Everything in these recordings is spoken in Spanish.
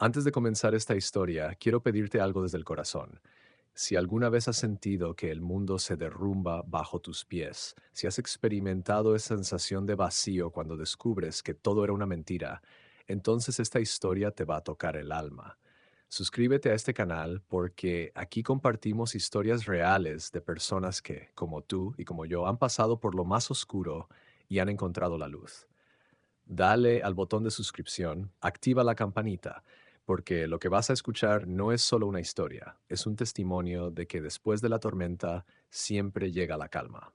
Antes de comenzar esta historia, quiero pedirte algo desde el corazón. Si alguna vez has sentido que el mundo se derrumba bajo tus pies, si has experimentado esa sensación de vacío cuando descubres que todo era una mentira, entonces esta historia te va a tocar el alma. Suscríbete a este canal porque aquí compartimos historias reales de personas que, como tú y como yo, han pasado por lo más oscuro y han encontrado la luz. Dale al botón de suscripción, activa la campanita, porque lo que vas a escuchar no es solo una historia, es un testimonio de que después de la tormenta siempre llega la calma.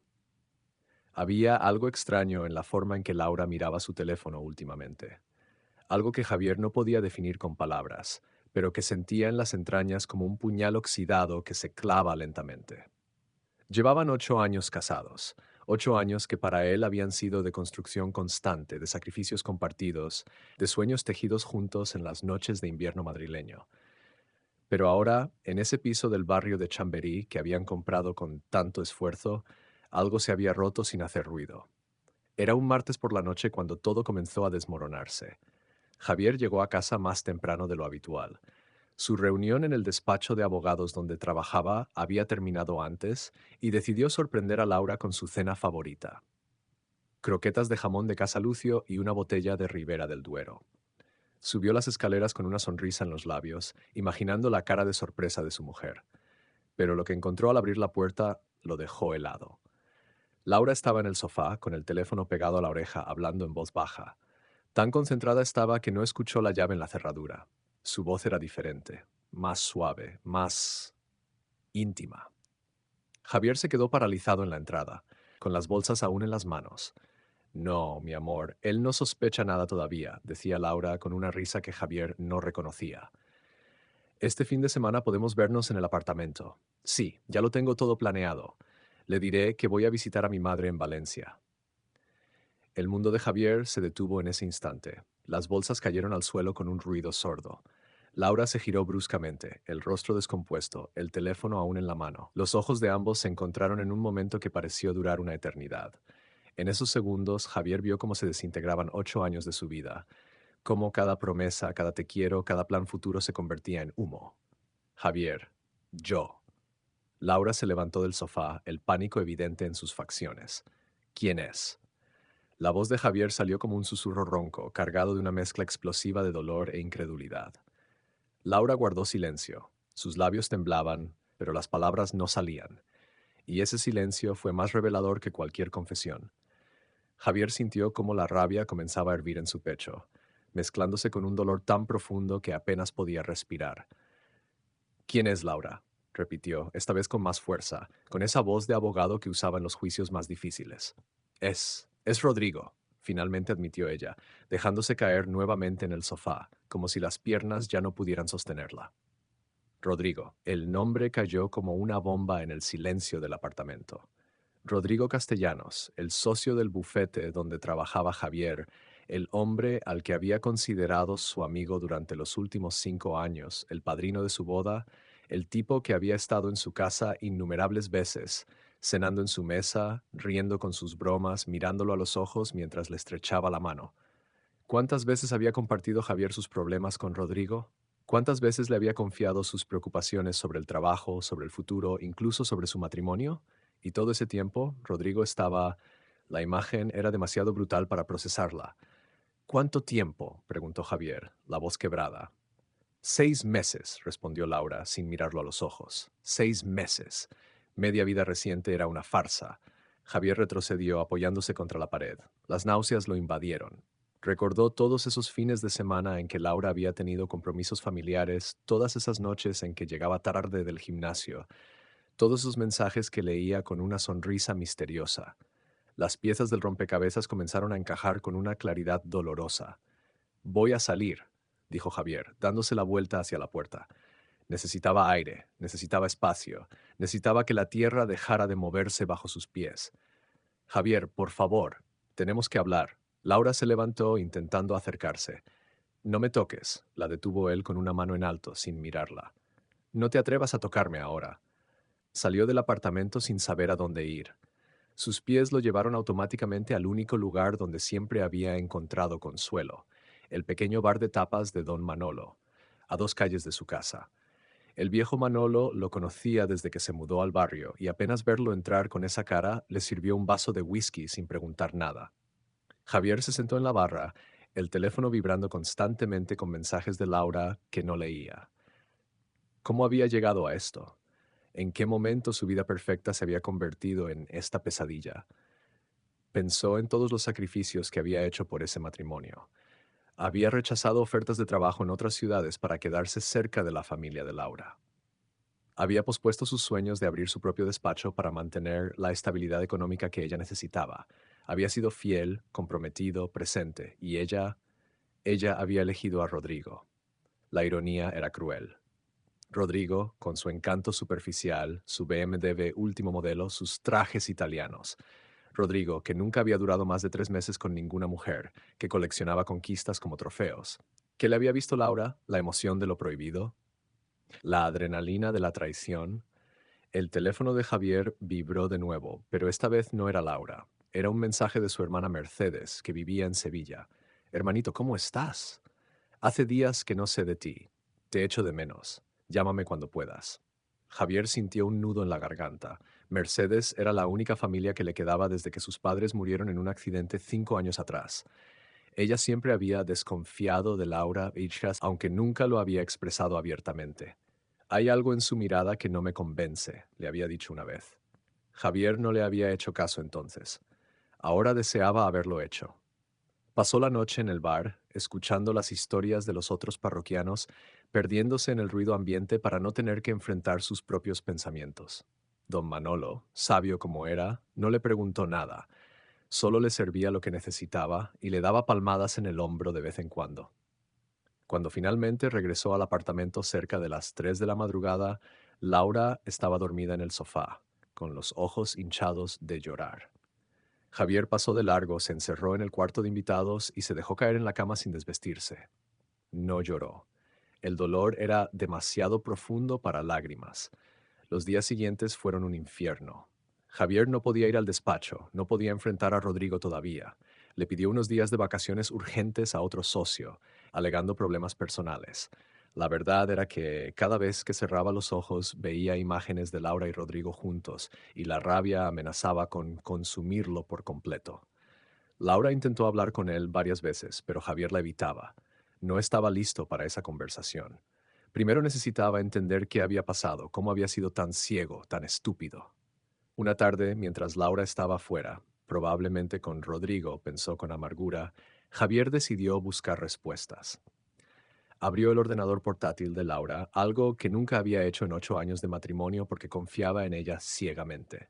Había algo extraño en la forma en que Laura miraba su teléfono últimamente, algo que Javier no podía definir con palabras, pero que sentía en las entrañas como un puñal oxidado que se clava lentamente. Llevaban 8 años casados, 8 años que para él habían sido de construcción constante, de sacrificios compartidos, de sueños tejidos juntos en las noches de invierno madrileño. Pero ahora, en ese piso del barrio de Chamberí que habían comprado con tanto esfuerzo, algo se había roto sin hacer ruido. Era un martes por la noche cuando todo comenzó a desmoronarse. Javier llegó a casa más temprano de lo habitual. Su reunión en el despacho de abogados donde trabajaba había terminado antes y decidió sorprender a Laura con su cena favorita: croquetas de jamón de Casa Lucio y una botella de Ribera del Duero. Subió las escaleras con una sonrisa en los labios, imaginando la cara de sorpresa de su mujer. Pero lo que encontró al abrir la puerta lo dejó helado. Laura estaba en el sofá, con el teléfono pegado a la oreja, hablando en voz baja. Tan concentrada estaba que no escuchó la llave en la cerradura. Su voz era diferente, más suave, más íntima. Javier se quedó paralizado en la entrada, con las bolsas aún en las manos. No, mi amor, él no sospecha nada todavía, decía Laura con una risa que Javier no reconocía. Este fin de semana podemos vernos en el apartamento. Sí, ya lo tengo todo planeado. Le diré que voy a visitar a mi madre en Valencia. El mundo de Javier se detuvo en ese instante. Las bolsas cayeron al suelo con un ruido sordo. Laura se giró bruscamente, el rostro descompuesto, el teléfono aún en la mano. Los ojos de ambos se encontraron en un momento que pareció durar una eternidad. En esos segundos, Javier vio cómo se desintegraban 8 años de su vida, cómo cada promesa, cada te quiero, cada plan futuro se convertía en humo. Javier, yo. Laura se levantó del sofá, el pánico evidente en sus facciones. ¿Quién es? La voz de Javier salió como un susurro ronco, cargado de una mezcla explosiva de dolor e incredulidad. Laura guardó silencio. Sus labios temblaban, pero las palabras no salían, y ese silencio fue más revelador que cualquier confesión. Javier sintió cómo la rabia comenzaba a hervir en su pecho, mezclándose con un dolor tan profundo que apenas podía respirar. ¿Quién es Laura?, repitió, esta vez con más fuerza, con esa voz de abogado que usaba en los juicios más difíciles. Es Rodrigo, finalmente admitió ella, dejándose caer nuevamente en el sofá, como si las piernas ya no pudieran sostenerla. Rodrigo. El nombre cayó como una bomba en el silencio del apartamento. Rodrigo Castellanos, el socio del bufete donde trabajaba Javier, el hombre al que había considerado su amigo durante los últimos 5 años, el padrino de su boda, el tipo que había estado en su casa innumerables veces, cenando en su mesa, riendo con sus bromas, mirándolo a los ojos mientras le estrechaba la mano. ¿Cuántas veces había compartido Javier sus problemas con Rodrigo? ¿Cuántas veces le había confiado sus preocupaciones sobre el trabajo, sobre el futuro, incluso sobre su matrimonio? Y todo ese tiempo, Rodrigo estaba... La imagen era demasiado brutal para procesarla. ¿Cuánto tiempo?, preguntó Javier, la voz quebrada. 6 meses, respondió Laura, sin mirarlo a los ojos. 6 meses. Media vida reciente era una farsa. Javier retrocedió, apoyándose contra la pared. Las náuseas lo invadieron. Recordó todos esos fines de semana en que Laura había tenido compromisos familiares, todas esas noches en que llegaba tarde del gimnasio, todos esos mensajes que leía con una sonrisa misteriosa. Las piezas del rompecabezas comenzaron a encajar con una claridad dolorosa. Voy a salir, dijo Javier, dándose la vuelta hacia la puerta. Necesitaba aire, necesitaba espacio, necesitaba que la tierra dejara de moverse bajo sus pies. Javier, por favor, tenemos que hablar. Laura se levantó intentando acercarse. No me toques, la detuvo él con una mano en alto, sin mirarla. No te atrevas a tocarme ahora. Salió del apartamento sin saber a dónde ir. Sus pies lo llevaron automáticamente al único lugar donde siempre había encontrado consuelo, el pequeño bar de tapas de Don Manolo. a 2 calles de su casa. El viejo Manolo lo conocía desde que se mudó al barrio y apenas verlo entrar con esa cara le sirvió un vaso de whisky sin preguntar nada. Javier se sentó en la barra, el teléfono vibrando constantemente con mensajes de Laura que no leía. ¿Cómo había llegado a esto? ¿En qué momento su vida perfecta se había convertido en esta pesadilla? Pensó en todos los sacrificios que había hecho por ese matrimonio. Había rechazado ofertas de trabajo en otras ciudades para quedarse cerca de la familia de Laura. Había pospuesto sus sueños de abrir su propio despacho para mantener la estabilidad económica que ella necesitaba. Había sido fiel, comprometido, presente, y ella había elegido a Rodrigo. La ironía era cruel. Rodrigo, con su encanto superficial, su BMW último modelo, sus trajes italianos. Rodrigo, que nunca había durado más de 3 meses con ninguna mujer, que coleccionaba conquistas como trofeos. ¿Qué le había visto Laura? La emoción de lo prohibido, la adrenalina de la traición. El teléfono de Javier vibró de nuevo, pero esta vez no era Laura. Era un mensaje de su hermana Mercedes, que vivía en Sevilla. Hermanito, ¿cómo estás? Hace días que no sé de ti. Te echo de menos. Llámame cuando puedas. Javier sintió un nudo en la garganta. Mercedes era la única familia que le quedaba desde que sus padres murieron en un accidente 5 años atrás. Ella siempre había desconfiado de Laura Ichas, aunque nunca lo había expresado abiertamente. Hay algo en su mirada que no me convence, le había dicho una vez. Javier no le había hecho caso entonces. Ahora deseaba haberlo hecho. Pasó la noche en el bar, escuchando las historias de los otros parroquianos, perdiéndose en el ruido ambiente para no tener que enfrentar sus propios pensamientos. Don Manolo, sabio como era, no le preguntó nada, solo le servía lo que necesitaba y le daba palmadas en el hombro de vez en cuando. Cuando finalmente regresó al apartamento cerca de las 3 de la madrugada, Laura estaba dormida en el sofá, con los ojos hinchados de llorar. Javier pasó de largo, se encerró en el cuarto de invitados y se dejó caer en la cama sin desvestirse. No lloró. El dolor era demasiado profundo para lágrimas. Los días siguientes fueron un infierno. Javier no podía ir al despacho, no podía enfrentar a Rodrigo todavía. Le pidió unos días de vacaciones urgentes a otro socio, alegando problemas personales. La verdad era que cada vez que cerraba los ojos veía imágenes de Laura y Rodrigo juntos, y la rabia amenazaba con consumirlo por completo. Laura intentó hablar con él varias veces, pero Javier la evitaba. No estaba listo para esa conversación. Primero necesitaba entender qué había pasado, cómo había sido tan ciego, tan estúpido. Una tarde, mientras Laura estaba afuera, probablemente con Rodrigo, pensó con amargura, Javier decidió buscar respuestas. Abrió el ordenador portátil de Laura, algo que nunca había hecho en 8 años de matrimonio porque confiaba en ella ciegamente.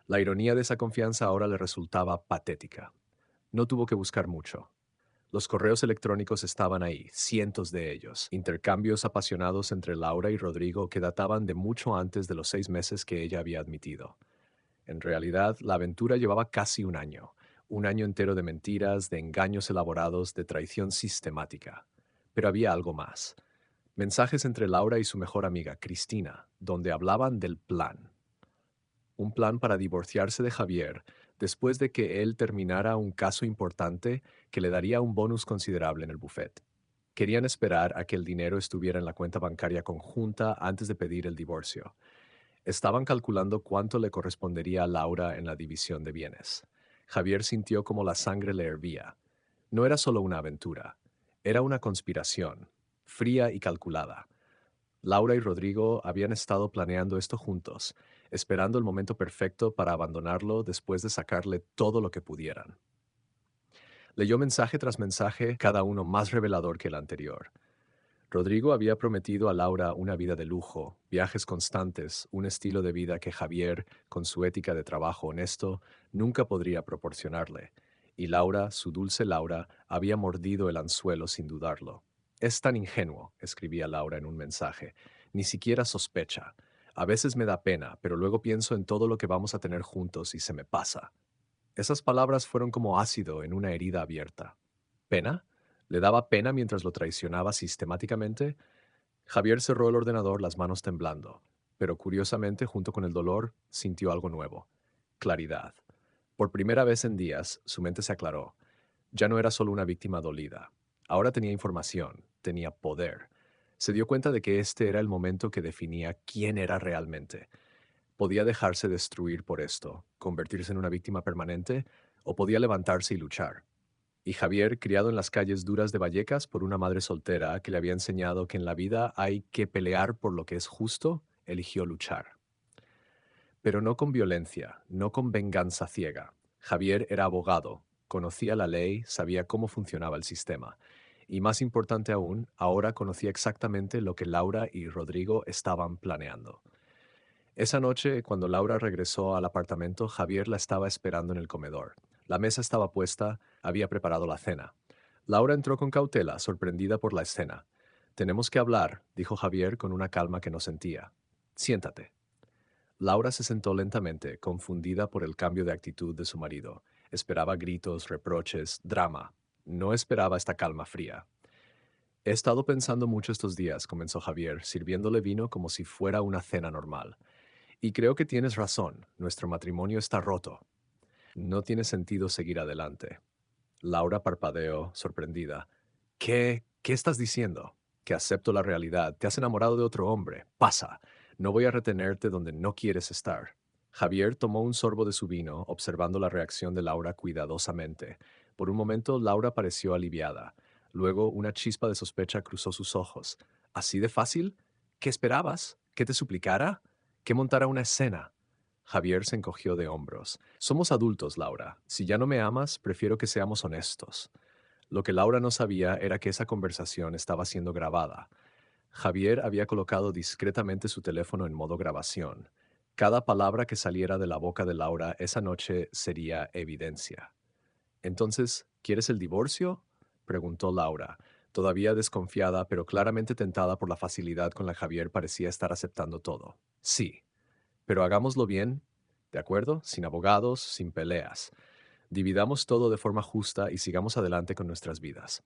La ironía de esa confianza ahora le resultaba patética. No tuvo que buscar mucho. Los correos electrónicos estaban ahí, cientos de ellos, intercambios apasionados entre Laura y Rodrigo que databan de mucho antes de los 6 meses que ella había admitido. En realidad, la aventura llevaba casi un año entero de mentiras, de engaños elaborados, de traición sistemática. Pero había algo más. Mensajes entre Laura y su mejor amiga, Cristina, donde hablaban del plan. Un plan para divorciarse de Javier después de que él terminara un caso importante que le daría un bonus considerable en el buffet. Querían esperar a que el dinero estuviera en la cuenta bancaria conjunta antes de pedir el divorcio. Estaban calculando cuánto le correspondería a Laura en la división de bienes. Javier sintió como la sangre le hervía. No era solo una aventura, era una conspiración, fría y calculada. Laura y Rodrigo habían estado planeando esto juntos, esperando el momento perfecto para abandonarlo después de sacarle todo lo que pudieran. Leyó mensaje tras mensaje, cada uno más revelador que el anterior. Rodrigo había prometido a Laura una vida de lujo, viajes constantes, un estilo de vida que Javier, con su ética de trabajo honesto, nunca podría proporcionarle. Y Laura, su dulce Laura, había mordido el anzuelo sin dudarlo. Es tan ingenuo, escribía Laura en un mensaje. Ni siquiera sospecha. A veces me da pena, pero luego pienso en todo lo que vamos a tener juntos y se me pasa. Esas palabras fueron como ácido en una herida abierta. ¿Pena? ¿Le daba pena mientras lo traicionaba sistemáticamente? Javier cerró el ordenador, las manos temblando, pero curiosamente, junto con el dolor, sintió algo nuevo: claridad. Por primera vez en días, su mente se aclaró. Ya no era solo una víctima dolida. Ahora tenía información, tenía poder. Se dio cuenta de que este era el momento que definía quién era realmente. Podía dejarse destruir por esto, convertirse en una víctima permanente, o podía levantarse y luchar. Y Javier, criado en las calles duras de Vallecas por una madre soltera que le había enseñado que en la vida hay que pelear por lo que es justo, eligió luchar. Pero no con violencia, no con venganza ciega. Javier era abogado, conocía la ley, sabía cómo funcionaba el sistema. Y más importante aún, ahora conocía exactamente lo que Laura y Rodrigo estaban planeando. Esa noche, cuando Laura regresó al apartamento, Javier la estaba esperando en el comedor. La mesa estaba puesta, había preparado la cena. Laura entró con cautela, sorprendida por la escena. Tenemos que hablar, dijo Javier con una calma que no sentía. Siéntate. Laura se sentó lentamente, confundida por el cambio de actitud de su marido. Esperaba gritos, reproches, drama. No esperaba esta calma fría. He estado pensando mucho estos días, comenzó Javier, sirviéndole vino como si fuera una cena normal. Y creo que tienes razón, nuestro matrimonio está roto. No tiene sentido seguir adelante. Laura parpadeó, sorprendida. ¿Qué estás diciendo? Que acepto la realidad. Te has enamorado de otro hombre. Pasa. No voy a retenerte donde no quieres estar. Javier tomó un sorbo de su vino, observando la reacción de Laura cuidadosamente. Por un momento, Laura pareció aliviada. Luego, una chispa de sospecha cruzó sus ojos. ¿Así de fácil? ¿Qué esperabas? ¿Que te suplicara? ¿Que montara una escena? Javier se encogió de hombros. Somos adultos, Laura. Si ya no me amas, prefiero que seamos honestos. Lo que Laura no sabía era que esa conversación estaba siendo grabada. Javier había colocado discretamente su teléfono en modo grabación. Cada palabra que saliera de la boca de Laura esa noche sería evidencia. Entonces, ¿quieres el divorcio? Preguntó Laura, todavía desconfiada, pero claramente tentada por la facilidad con la que Javier parecía estar aceptando todo. Sí, pero hagámoslo bien, ¿de acuerdo? Sin abogados, sin peleas. Dividamos todo de forma justa y sigamos adelante con nuestras vidas.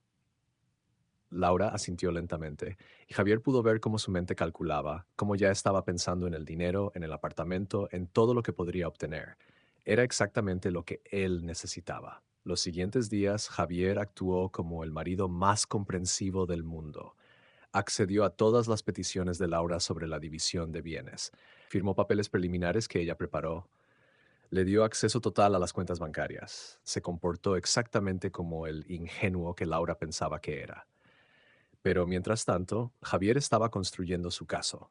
Laura asintió lentamente, y Javier pudo ver cómo su mente calculaba, cómo ya estaba pensando en el dinero, en el apartamento, en todo lo que podría obtener. Era exactamente lo que él necesitaba. Los siguientes días, Javier actuó como el marido más comprensivo del mundo. Accedió a todas las peticiones de Laura sobre la división de bienes. Firmó papeles preliminares que ella preparó. Le dio acceso total a las cuentas bancarias. Se comportó exactamente como el ingenuo que Laura pensaba que era. Pero mientras tanto, Javier estaba construyendo su caso.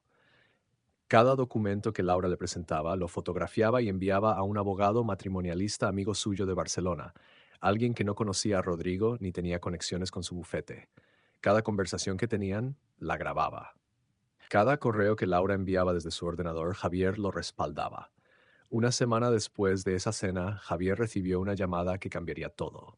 Cada documento que Laura le presentaba lo fotografiaba y enviaba a un abogado matrimonialista amigo suyo de Barcelona, alguien que no conocía a Rodrigo ni tenía conexiones con su bufete. Cada conversación que tenían, la grababa. Cada correo que Laura enviaba desde su ordenador, Javier lo respaldaba. Una semana después de esa cena, Javier recibió una llamada que cambiaría todo.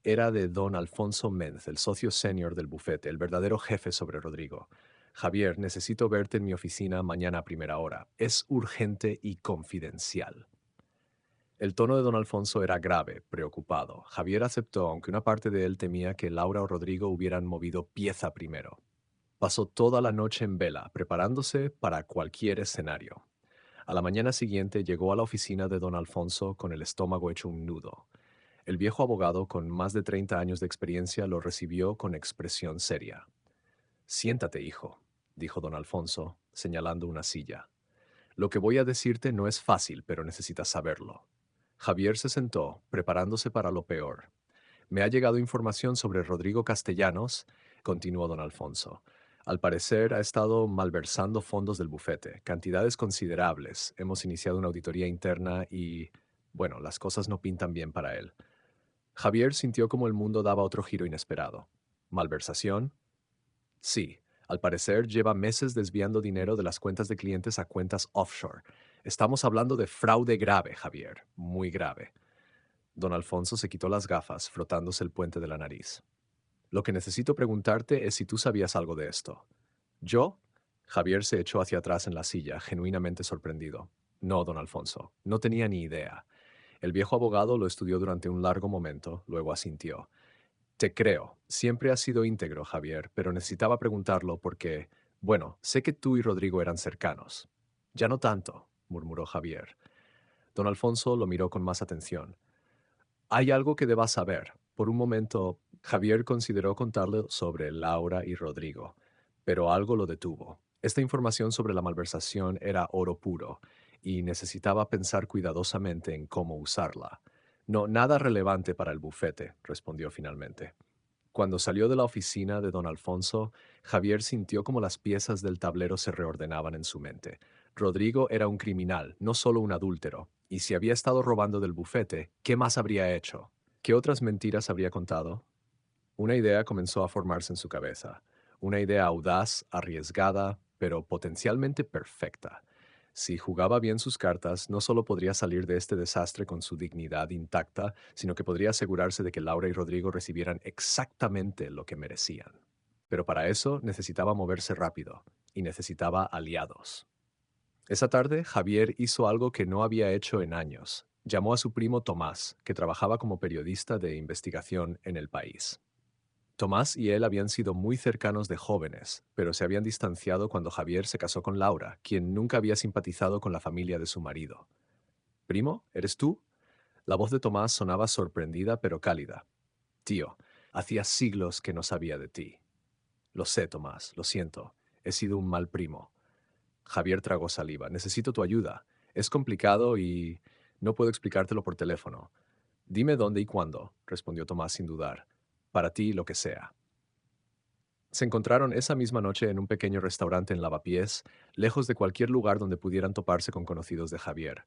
Era de don Alfonso Menz, el socio senior del bufete, el verdadero jefe sobre Rodrigo. Javier, necesito verte en mi oficina mañana a primera hora. Es urgente y confidencial. El tono de don Alfonso era grave, preocupado. Javier aceptó, aunque una parte de él temía que Laura o Rodrigo hubieran movido pieza primero. Pasó toda la noche en vela, preparándose para cualquier escenario. A la mañana siguiente llegó a la oficina de don Alfonso con el estómago hecho un nudo. El viejo abogado, con más de 30 años de experiencia, lo recibió con expresión seria. Siéntate, hijo, dijo don Alfonso, señalando una silla. Lo que voy a decirte no es fácil, pero necesitas saberlo. Javier se sentó, preparándose para lo peor. Me ha llegado información sobre Rodrigo Castellanos, continuó don Alfonso. Al parecer ha estado malversando fondos del bufete, cantidades considerables. Hemos iniciado una auditoría interna y, bueno, las cosas no pintan bien para él. Javier sintió como el mundo daba otro giro inesperado. ¿Malversación? Sí. Al parecer lleva meses desviando dinero de las cuentas de clientes a cuentas offshore. Estamos hablando de fraude grave, Javier. Muy grave. Don Alfonso se quitó las gafas, frotándose el puente de la nariz. Lo que necesito preguntarte es si tú sabías algo de esto. ¿Yo? Javier se echó hacia atrás en la silla, genuinamente sorprendido. No, don Alfonso, no tenía ni idea. El viejo abogado lo estudió durante un largo momento, luego asintió. Te creo, siempre has sido íntegro, Javier, pero necesitaba preguntarlo porque, bueno, sé que tú y Rodrigo eran cercanos. Ya no tanto, murmuró Javier. Don Alfonso lo miró con más atención. Hay algo que debas saber. Por un momento, Javier consideró contarle sobre Laura y Rodrigo. pero algo lo detuvo. Esta información sobre la malversación era oro puro, y necesitaba pensar cuidadosamente en cómo usarla. No, nada relevante para el bufete, respondió finalmente. Cuando salió de la oficina de don Alfonso, Javier sintió como las piezas del tablero se reordenaban en su mente. Rodrigo era un criminal, no solo un adúltero, y si había estado robando del bufete, ¿qué más habría hecho? ¿Qué otras mentiras habría contado? Una idea comenzó a formarse en su cabeza, una idea audaz, arriesgada, pero potencialmente perfecta. Si jugaba bien sus cartas, no solo podría salir de este desastre con su dignidad intacta, sino que podría asegurarse de que Laura y Rodrigo recibieran exactamente lo que merecían. Pero para eso necesitaba moverse rápido, y necesitaba aliados. Esa tarde, Javier hizo algo que no había hecho en años. Llamó a su primo Tomás, que trabajaba como periodista de investigación en el país. Tomás y él habían sido muy cercanos de jóvenes, pero se habían distanciado cuando Javier se casó con Laura, quien nunca había simpatizado con la familia de su marido. ¿Primo? ¿Eres tú? La voz de Tomás sonaba sorprendida pero cálida. Tío, hacía siglos que no sabía de ti. Lo sé, Tomás, lo siento. He sido un mal primo. Javier tragó saliva. Necesito tu ayuda. Es complicado y no puedo explicártelo por teléfono. Dime dónde y cuándo, respondió Tomás sin dudar. Para ti, lo que sea. Se encontraron esa misma noche en un pequeño restaurante en Lavapiés, lejos de cualquier lugar donde pudieran toparse con conocidos de Javier.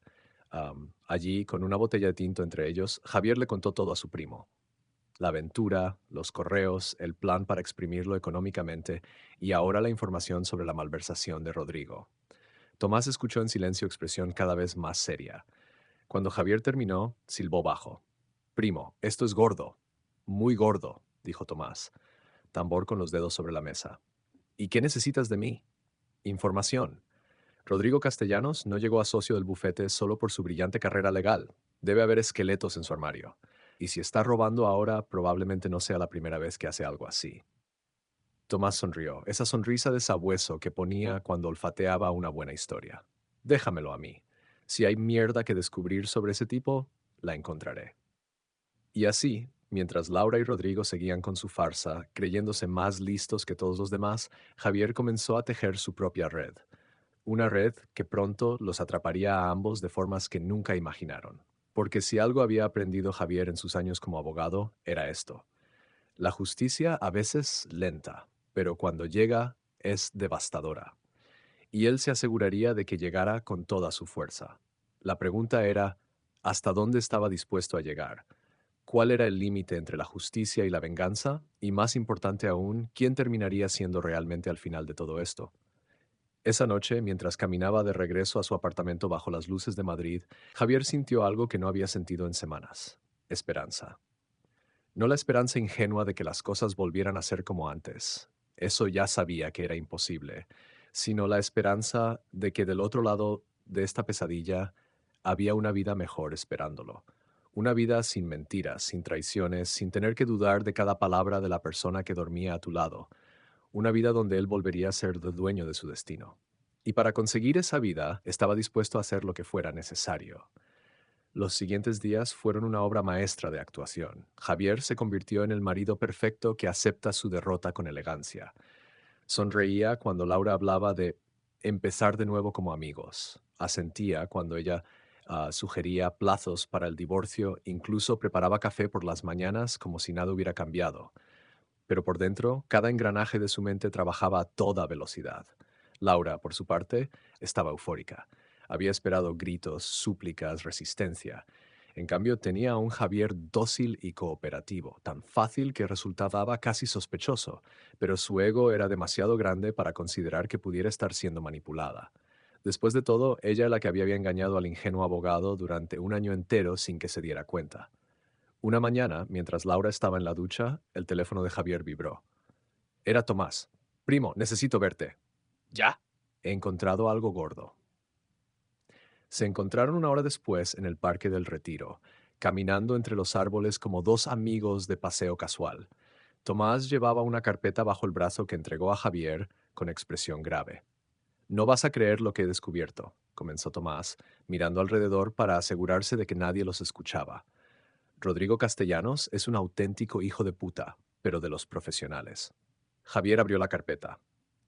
Allí, con una botella de tinto entre ellos, Javier le contó todo a su primo. La aventura, los correos, el plan para exprimirlo económicamente y ahora la información sobre la malversación de Rodrigo. Tomás escuchó en silencio expresión cada vez más seria. Cuando Javier terminó, silbó bajo. Primo, esto es gordo. Muy gordo, dijo Tomás. Tambor con los dedos sobre la mesa. ¿Y qué necesitas de mí? Información. Rodrigo Castellanos no llegó a socio del bufete solo por su brillante carrera legal. Debe haber esqueletos en su armario. Y si está robando ahora, probablemente no sea la primera vez que hace algo así. Tomás sonrió, esa sonrisa de sabueso que ponía cuando olfateaba una buena historia. Déjamelo a mí. Si hay mierda que descubrir sobre ese tipo, la encontraré. Y así, mientras Laura y Rodrigo seguían con su farsa, creyéndose más listos que todos los demás, Javier comenzó a tejer su propia red. Una red que pronto los atraparía a ambos de formas que nunca imaginaron. Porque si algo había aprendido Javier en sus años como abogado, era esto. La justicia a veces lenta, pero cuando llega es devastadora. Y él se aseguraría de que llegara con toda su fuerza. La pregunta era, ¿hasta dónde estaba dispuesto a llegar? ¿Cuál era el límite entre la justicia y la venganza? Y más importante aún, ¿quién terminaría siendo realmente al final de todo esto? Esa noche, mientras caminaba de regreso a su apartamento bajo las luces de Madrid, Javier sintió algo que no había sentido en semanas: esperanza. No la esperanza ingenua de que las cosas volvieran a ser como antes. Eso ya sabía que era imposible, sino la esperanza de que del otro lado de esta pesadilla había una vida mejor esperándolo. Una vida sin mentiras, sin traiciones, sin tener que dudar de cada palabra de la persona que dormía a tu lado. Una vida donde él volvería a ser el dueño de su destino. Y para conseguir esa vida, estaba dispuesto a hacer lo que fuera necesario. Los siguientes días fueron una obra maestra de actuación. Javier se convirtió en el marido perfecto que acepta su derrota con elegancia. Sonreía cuando Laura hablaba de empezar de nuevo como amigos. Asentía cuando ella sugería plazos para el divorcio, incluso preparaba café por las mañanas como si nada hubiera cambiado. Pero por dentro, cada engranaje de su mente trabajaba a toda velocidad. Laura, por su parte, estaba eufórica. Había esperado gritos, súplicas, resistencia. En cambio, tenía a un Javier dócil y cooperativo, tan fácil que resultaba casi sospechoso, pero su ego era demasiado grande para considerar que pudiera estar siendo manipulada. Después de todo, ella era la que había engañado al ingenuo abogado durante un año entero sin que se diera cuenta. Una mañana, mientras Laura estaba en la ducha, el teléfono de Javier vibró. Era Tomás. Primo, necesito verte. ¿Ya? He encontrado algo gordo. Se encontraron una hora después en el Parque del Retiro, caminando entre los árboles como dos amigos de paseo casual. Tomás llevaba una carpeta bajo el brazo que entregó a Javier con expresión grave. No vas a creer lo que he descubierto, comenzó Tomás, mirando alrededor para asegurarse de que nadie los escuchaba. Rodrigo Castellanos es un auténtico hijo de puta, pero de los profesionales. Javier abrió la carpeta.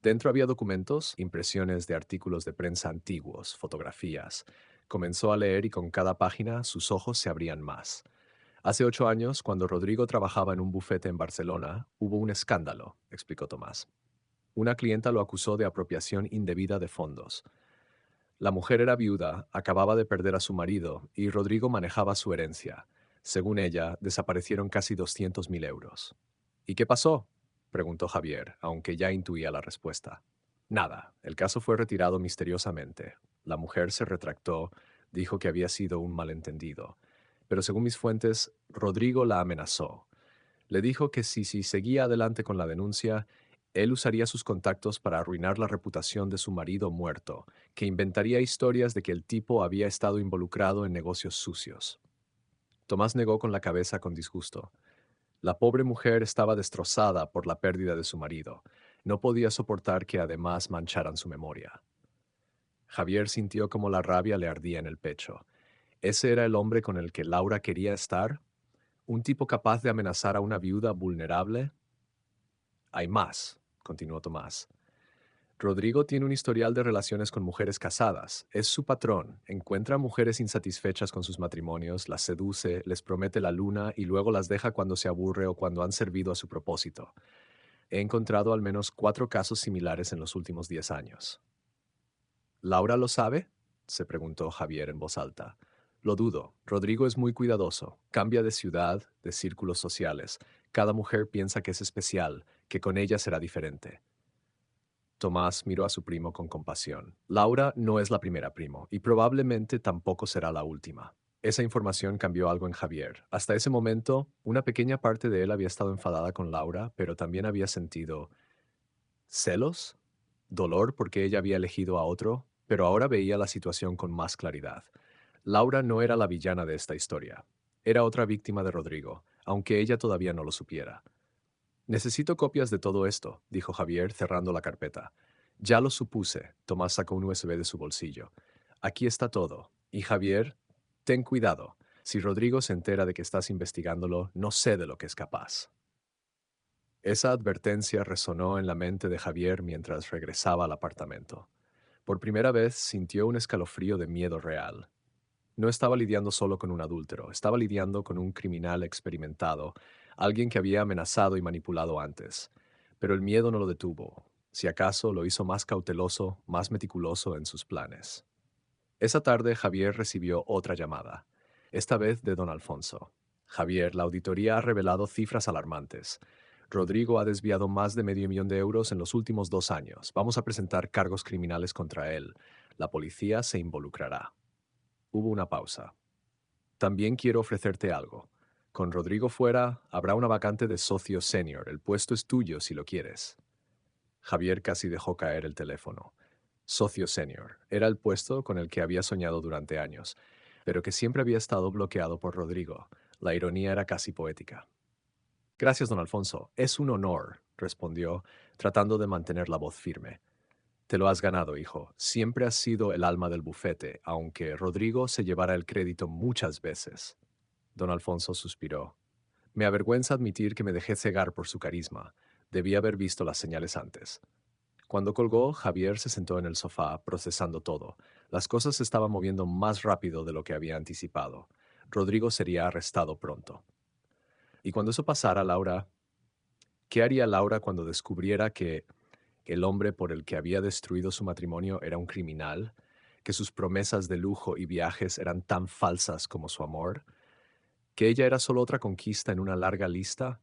Dentro había documentos, impresiones de artículos de prensa antiguos, fotografías. Comenzó a leer y con cada página sus ojos se abrían más. Hace 8 años, cuando Rodrigo trabajaba en un bufete en Barcelona, hubo un escándalo, explicó Tomás. Una clienta lo acusó de apropiación indebida de fondos. La mujer era viuda, acababa de perder a su marido y Rodrigo manejaba su herencia. Según ella, desaparecieron casi 200.000 euros. ¿Y qué pasó?, preguntó Javier, aunque ya intuía la respuesta. Nada, el caso fue retirado misteriosamente. La mujer se retractó, dijo que había sido un malentendido. Pero según mis fuentes, Rodrigo la amenazó. Le dijo que si seguía adelante con la denuncia, él usaría sus contactos para arruinar la reputación de su marido muerto, que inventaría historias de que el tipo había estado involucrado en negocios sucios. Tomás negó con la cabeza con disgusto. La pobre mujer estaba destrozada por la pérdida de su marido. No podía soportar que además mancharan su memoria. Javier sintió como la rabia le ardía en el pecho. ¿Ese era el hombre con el que Laura quería estar? ¿Un tipo capaz de amenazar a una viuda vulnerable? Hay más, continuó Tomás. Rodrigo tiene un historial de relaciones con mujeres casadas. Es su patrón. Encuentra mujeres insatisfechas con sus matrimonios, las seduce, les promete la luna y luego las deja cuando se aburre o cuando han servido a su propósito. He encontrado al menos 4 casos similares en los últimos 10 años. ¿Laura lo sabe?, se preguntó Javier en voz alta. Lo dudo. Rodrigo es muy cuidadoso. Cambia de ciudad, de círculos sociales. Cada mujer piensa que es especial, que con ella será diferente. Tomás miró a su primo con compasión. Laura no es la primera, primo, y probablemente tampoco será la última. Esa información cambió algo en Javier. Hasta ese momento, una pequeña parte de él había estado enfadada con Laura, pero también había sentido celos, dolor porque ella había elegido a otro, pero ahora veía la situación con más claridad. Laura no era la villana de esta historia. Era otra víctima de Rodrigo, aunque ella todavía no lo supiera. Necesito copias de todo esto, dijo Javier cerrando la carpeta. Ya lo supuse. Tomás sacó un USB de su bolsillo. Aquí está todo. Y Javier, ten cuidado. Si Rodrigo se entera de que estás investigándolo, no sé de lo que es capaz. Esa advertencia resonó en la mente de Javier mientras regresaba al apartamento. Por primera vez sintió un escalofrío de miedo real. No estaba lidiando solo con un adúltero, estaba lidiando con un criminal experimentado, alguien que había amenazado y manipulado antes. Pero el miedo no lo detuvo. Si acaso lo hizo más cauteloso, más meticuloso en sus planes. Esa tarde Javier recibió otra llamada, esta vez de don Alfonso. Javier, la auditoría ha revelado cifras alarmantes. Rodrigo ha desviado más de medio millón de euros en los últimos 2 años. Vamos a presentar cargos criminales contra él. La policía se involucrará. Hubo una pausa. También quiero ofrecerte algo. Con Rodrigo fuera, habrá una vacante de socio senior. El puesto es tuyo si lo quieres. Javier casi dejó caer el teléfono. Socio senior. Era el puesto con el que había soñado durante años, pero que siempre había estado bloqueado por Rodrigo. La ironía era casi poética. Gracias, don Alfonso. Es un honor, respondió, tratando de mantener la voz firme. Te lo has ganado, hijo. Siempre has sido el alma del bufete, aunque Rodrigo se llevara el crédito muchas veces. Don Alfonso suspiró. Me avergüenza admitir que me dejé cegar por su carisma. Debí haber visto las señales antes. Cuando colgó, Javier se sentó en el sofá, procesando todo. Las cosas se estaban moviendo más rápido de lo que había anticipado. Rodrigo sería arrestado pronto. Y cuando eso pasara, Laura... ¿Qué haría Laura cuando descubriera que el hombre por el que había destruido su matrimonio era un criminal? ¿Que sus promesas de lujo y viajes eran tan falsas como su amor? ¿Que ella era solo otra conquista en una larga lista?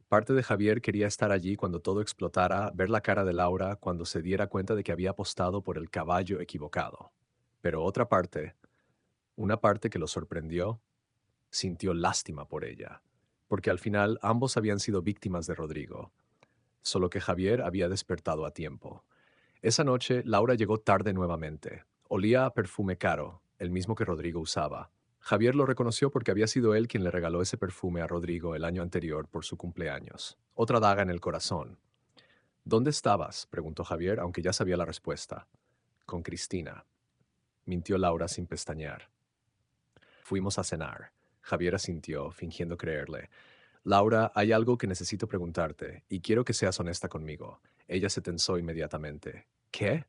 Parte de Javier quería estar allí cuando todo explotara, ver la cara de Laura cuando se diera cuenta de que había apostado por el caballo equivocado. Pero otra parte, una parte que lo sorprendió, sintió lástima por ella, porque al final ambos habían sido víctimas de Rodrigo, solo que Javier había despertado a tiempo. Esa noche, Laura llegó tarde nuevamente. Olía a perfume caro, el mismo que Rodrigo usaba. Javier lo reconoció porque había sido él quien le regaló ese perfume a Rodrigo el año anterior por su cumpleaños. Otra daga en el corazón. ¿Dónde estabas?, preguntó Javier, aunque ya sabía la respuesta. Con Cristina, mintió Laura sin pestañear. Fuimos a cenar. Javier asintió, fingiendo creerle. Laura, hay algo que necesito preguntarte y quiero que seas honesta conmigo. Ella se tensó inmediatamente. ¿Qué?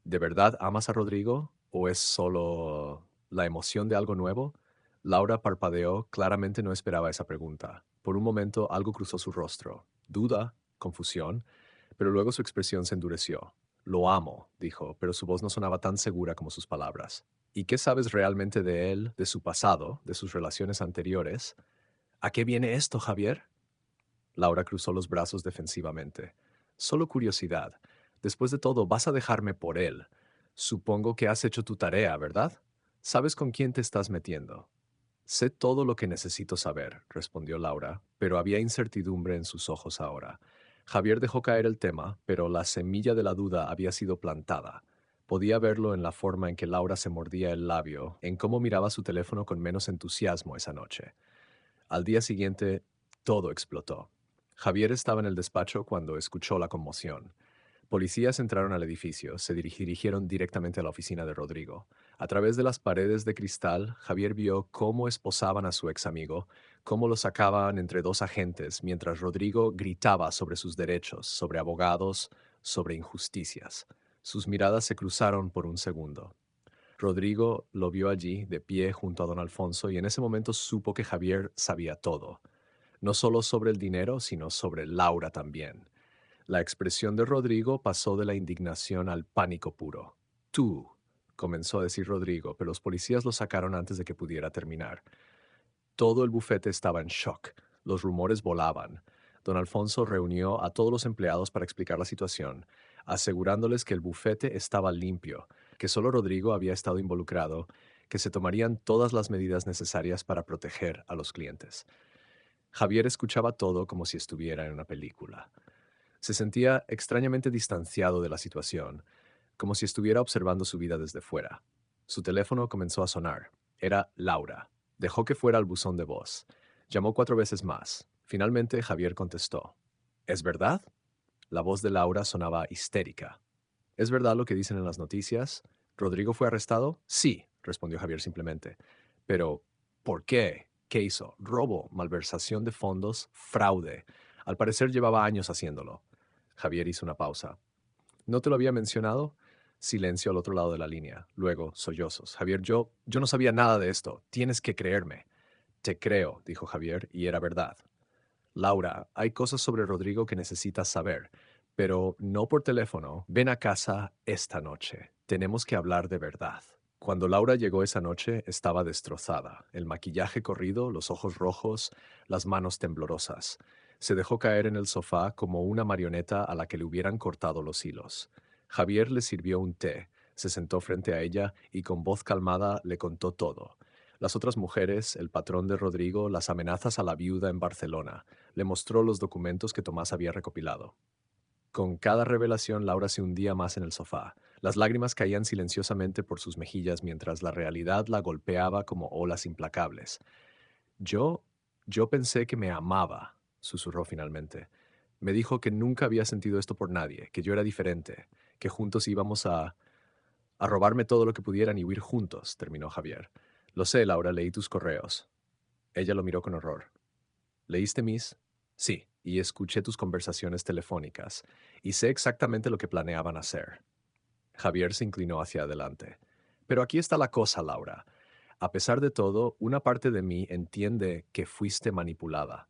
¿De verdad amas a Rodrigo? ¿O es solo la emoción de algo nuevo? Laura parpadeó, claramente no esperaba esa pregunta. Por un momento algo cruzó su rostro. Duda, confusión, pero luego su expresión se endureció. Lo amo, dijo, pero su voz no sonaba tan segura como sus palabras. ¿Y qué sabes realmente de él, de su pasado, de sus relaciones anteriores? ¿A qué viene esto, Javier? Laura cruzó los brazos defensivamente. Solo curiosidad. Después de todo, vas a dejarme por él. Supongo que has hecho tu tarea, ¿verdad? ¿Sabes con quién te estás metiendo? Sé todo lo que necesito saber, respondió Laura, pero había incertidumbre en sus ojos ahora. Javier dejó caer el tema, pero la semilla de la duda había sido plantada. Podía verlo en la forma en que Laura se mordía el labio, en cómo miraba su teléfono con menos entusiasmo esa noche. Al día siguiente, todo explotó. Javier estaba en el despacho cuando escuchó la conmoción. Policías entraron al edificio, se dirigieron directamente a la oficina de Rodrigo. A través de las paredes de cristal, Javier vio cómo esposaban a su ex amigo, cómo lo sacaban entre dos agentes, mientras Rodrigo gritaba sobre sus derechos, sobre abogados, sobre injusticias. Sus miradas se cruzaron por un segundo. Rodrigo lo vio allí, de pie junto a don Alfonso, y en ese momento supo que Javier sabía todo, no solo sobre el dinero, sino sobre Laura también. La expresión de Rodrigo pasó de la indignación al pánico puro. Tú, comenzó a decir Rodrigo, pero los policías lo sacaron antes de que pudiera terminar. Todo el bufete estaba en shock. Los rumores volaban. Don Alfonso reunió a todos los empleados para explicar la situación, asegurándoles que el bufete estaba limpio, que solo Rodrigo había estado involucrado, que se tomarían todas las medidas necesarias para proteger a los clientes. Javier escuchaba todo como si estuviera en una película. Se sentía extrañamente distanciado de la situación, como si estuviera observando su vida desde fuera. Su teléfono comenzó a sonar. Era Laura. Dejó que fuera al buzón de voz. Llamó 4 veces más. Finalmente Javier contestó. ¿Es verdad? La voz de Laura sonaba histérica. ¿Es verdad lo que dicen en las noticias? ¿Rodrigo fue arrestado? Sí, respondió Javier simplemente. Pero, ¿por qué? ¿Qué hizo? Robo, malversación de fondos, fraude. Al parecer llevaba años haciéndolo. Javier hizo una pausa. ¿No te lo había mencionado? Silencio al otro lado de la línea. Luego, sollozos. Javier, yo no sabía nada de esto. Tienes que creerme. Te creo, dijo Javier, y era verdad. Laura, hay cosas sobre Rodrigo que necesitas saber, pero no por teléfono. Ven a casa esta noche. Tenemos que hablar de verdad. Cuando Laura llegó esa noche, estaba destrozada, el maquillaje corrido, los ojos rojos, las manos temblorosas. Se dejó caer en el sofá como una marioneta a la que le hubieran cortado los hilos. Javier le sirvió un té, se sentó frente a ella y con voz calmada le contó todo. Las otras mujeres, el patrón de Rodrigo, las amenazas a la viuda en Barcelona. Le mostró los documentos que Tomás había recopilado. Con cada revelación, Laura se hundía más en el sofá. Las lágrimas caían silenciosamente por sus mejillas mientras la realidad la golpeaba como olas implacables. Yo, yo pensé que me amaba, susurró finalmente. Me dijo que nunca había sentido esto por nadie, que yo era diferente, que juntos íbamos a robarme todo lo que pudieran y huir juntos, terminó Javier. Lo sé, Laura, leí tus correos. Ella lo miró con horror. ¿Leíste mis? Sí, y escuché tus conversaciones telefónicas, y sé exactamente lo que planeaban hacer. Javier se inclinó hacia adelante. Pero aquí está la cosa, Laura. A pesar de todo, una parte de mí entiende que fuiste manipulada.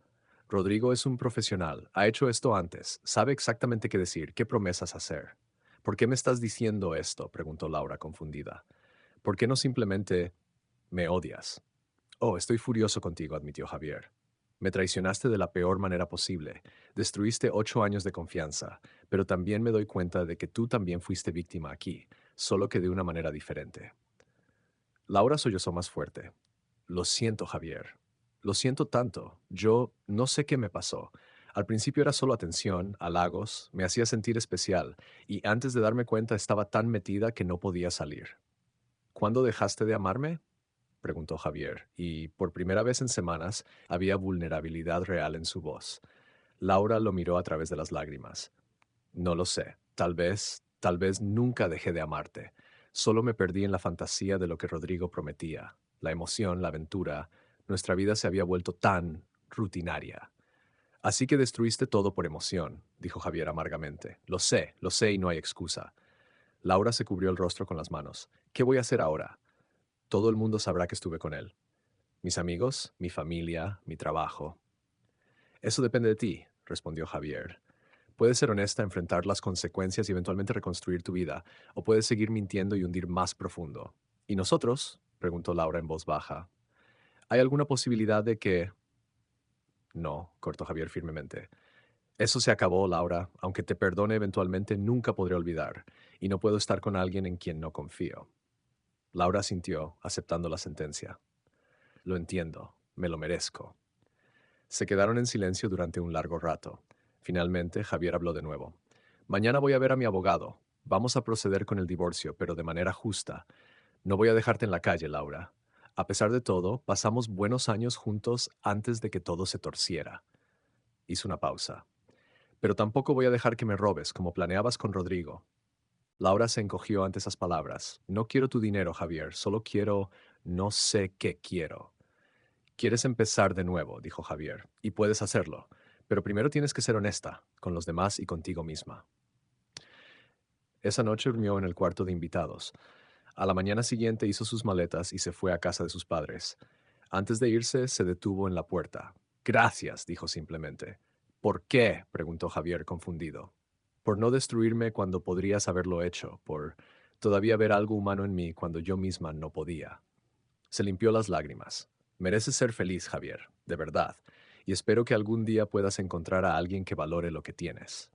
Rodrigo es un profesional, ha hecho esto antes, sabe exactamente qué decir, qué promesas hacer. ¿Por qué me estás diciendo esto? Preguntó Laura, confundida. ¿Por qué no simplemente me odias? Oh, estoy furioso contigo, admitió Javier. Me traicionaste de la peor manera posible. Destruiste 8 años de confianza, pero también me doy cuenta de que tú también fuiste víctima aquí, solo que de una manera diferente. Laura sollozó más fuerte. Lo siento, Javier. Lo siento tanto. Yo no sé qué me pasó. Al principio era solo atención, halagos, me hacía sentir especial, y antes de darme cuenta estaba tan metida que no podía salir. ¿Cuándo dejaste de amarme? Preguntó Javier, y por primera vez en semanas había vulnerabilidad real en su voz. Laura lo miró a través de las lágrimas. No lo sé. Tal vez nunca dejé de amarte. Solo me perdí en la fantasía de lo que Rodrigo prometía. La emoción, la aventura. Nuestra vida se había vuelto tan rutinaria. Así que destruiste todo por emoción, dijo Javier amargamente. Lo sé y no hay excusa. Laura se cubrió el rostro con las manos. ¿Qué voy a hacer ahora? Todo el mundo sabrá que estuve con él. Mis amigos, mi familia, mi trabajo. Eso depende de ti, respondió Javier. Puedes ser honesta, enfrentar las consecuencias y eventualmente reconstruir tu vida, o puedes seguir mintiendo y hundir más profundo. ¿Y nosotros? Preguntó Laura en voz baja. ¿Hay alguna posibilidad de que... No, cortó Javier firmemente. Eso se acabó, Laura. Aunque te perdone eventualmente, nunca podré olvidar, y no puedo estar con alguien en quien no confío. Laura sintió, aceptando la sentencia. Lo entiendo, me lo merezco. Se quedaron en silencio durante un largo rato. Finalmente, Javier habló de nuevo. Mañana voy a ver a mi abogado. Vamos a proceder con el divorcio, pero de manera justa. No voy a dejarte en la calle, Laura. A pesar de todo, pasamos buenos años juntos antes de que todo se torciera. Hizo una pausa. Pero tampoco voy a dejar que me robes, como planeabas con Rodrigo. Laura se encogió ante esas palabras. No quiero tu dinero, Javier, solo quiero... no sé qué quiero. Quieres empezar de nuevo, dijo Javier, y puedes hacerlo, pero primero tienes que ser honesta, con los demás y contigo misma. Esa noche durmió en el cuarto de invitados. A la mañana siguiente hizo sus maletas y se fue a casa de sus padres. Antes de irse, se detuvo en la puerta. Gracias, dijo simplemente. ¿Por qué? Preguntó Javier confundido. Por no destruirme cuando podrías haberlo hecho, por todavía ver algo humano en mí cuando yo misma no podía. Se limpió las lágrimas. Mereces ser feliz, Javier, de verdad, y espero que algún día puedas encontrar a alguien que valore lo que tienes.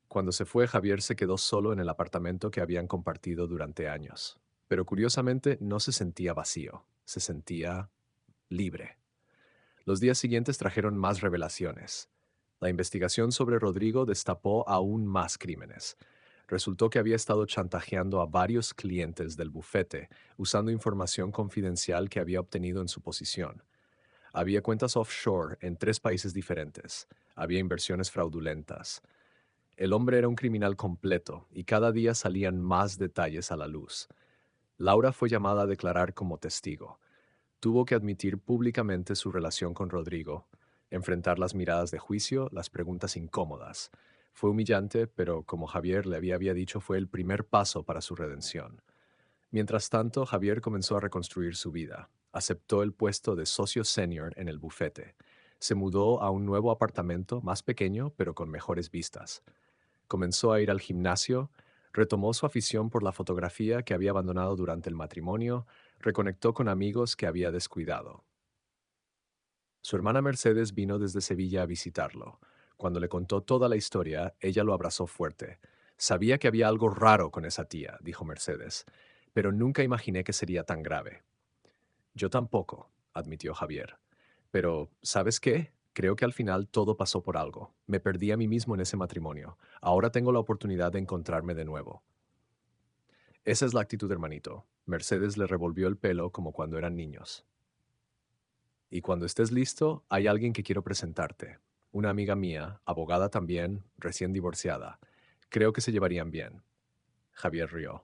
Cuando se fue, Javier se quedó solo en el apartamento que habían compartido durante años. Pero curiosamente no se sentía vacío, se sentía libre. Los días siguientes trajeron más revelaciones. La investigación sobre Rodrigo destapó aún más crímenes. Resultó que había estado chantajeando a varios clientes del bufete, usando información confidencial que había obtenido en su posición. Había cuentas offshore en 3 países diferentes. Había inversiones fraudulentas. El hombre era un criminal completo y cada día salían más detalles a la luz. Laura fue llamada a declarar como testigo. Tuvo que admitir públicamente su relación con Rodrigo, enfrentar las miradas de juicio, las preguntas incómodas. Fue humillante, pero como Javier le había dicho, fue el primer paso para su redención. Mientras tanto, Javier comenzó a reconstruir su vida. Aceptó el puesto de socio senior en el bufete. Se mudó a un nuevo apartamento más pequeño, pero con mejores vistas. Comenzó a ir al gimnasio, retomó su afición por la fotografía que había abandonado durante el matrimonio, reconectó con amigos que había descuidado. Su hermana Mercedes vino desde Sevilla a visitarlo. Cuando le contó toda la historia, ella lo abrazó fuerte. Sabía que había algo raro con esa tía, dijo Mercedes, pero nunca imaginé que sería tan grave. Yo tampoco, admitió Javier. Pero, ¿sabes qué? Creo que al final todo pasó por algo. Me perdí a mí mismo en ese matrimonio. Ahora tengo la oportunidad de encontrarme de nuevo. Esa es la actitud, hermanito. Mercedes le revolvió el pelo como cuando eran niños. Y cuando estés listo, hay alguien que quiero presentarte. Una amiga mía, abogada también, recién divorciada. Creo que se llevarían bien. Javier rió.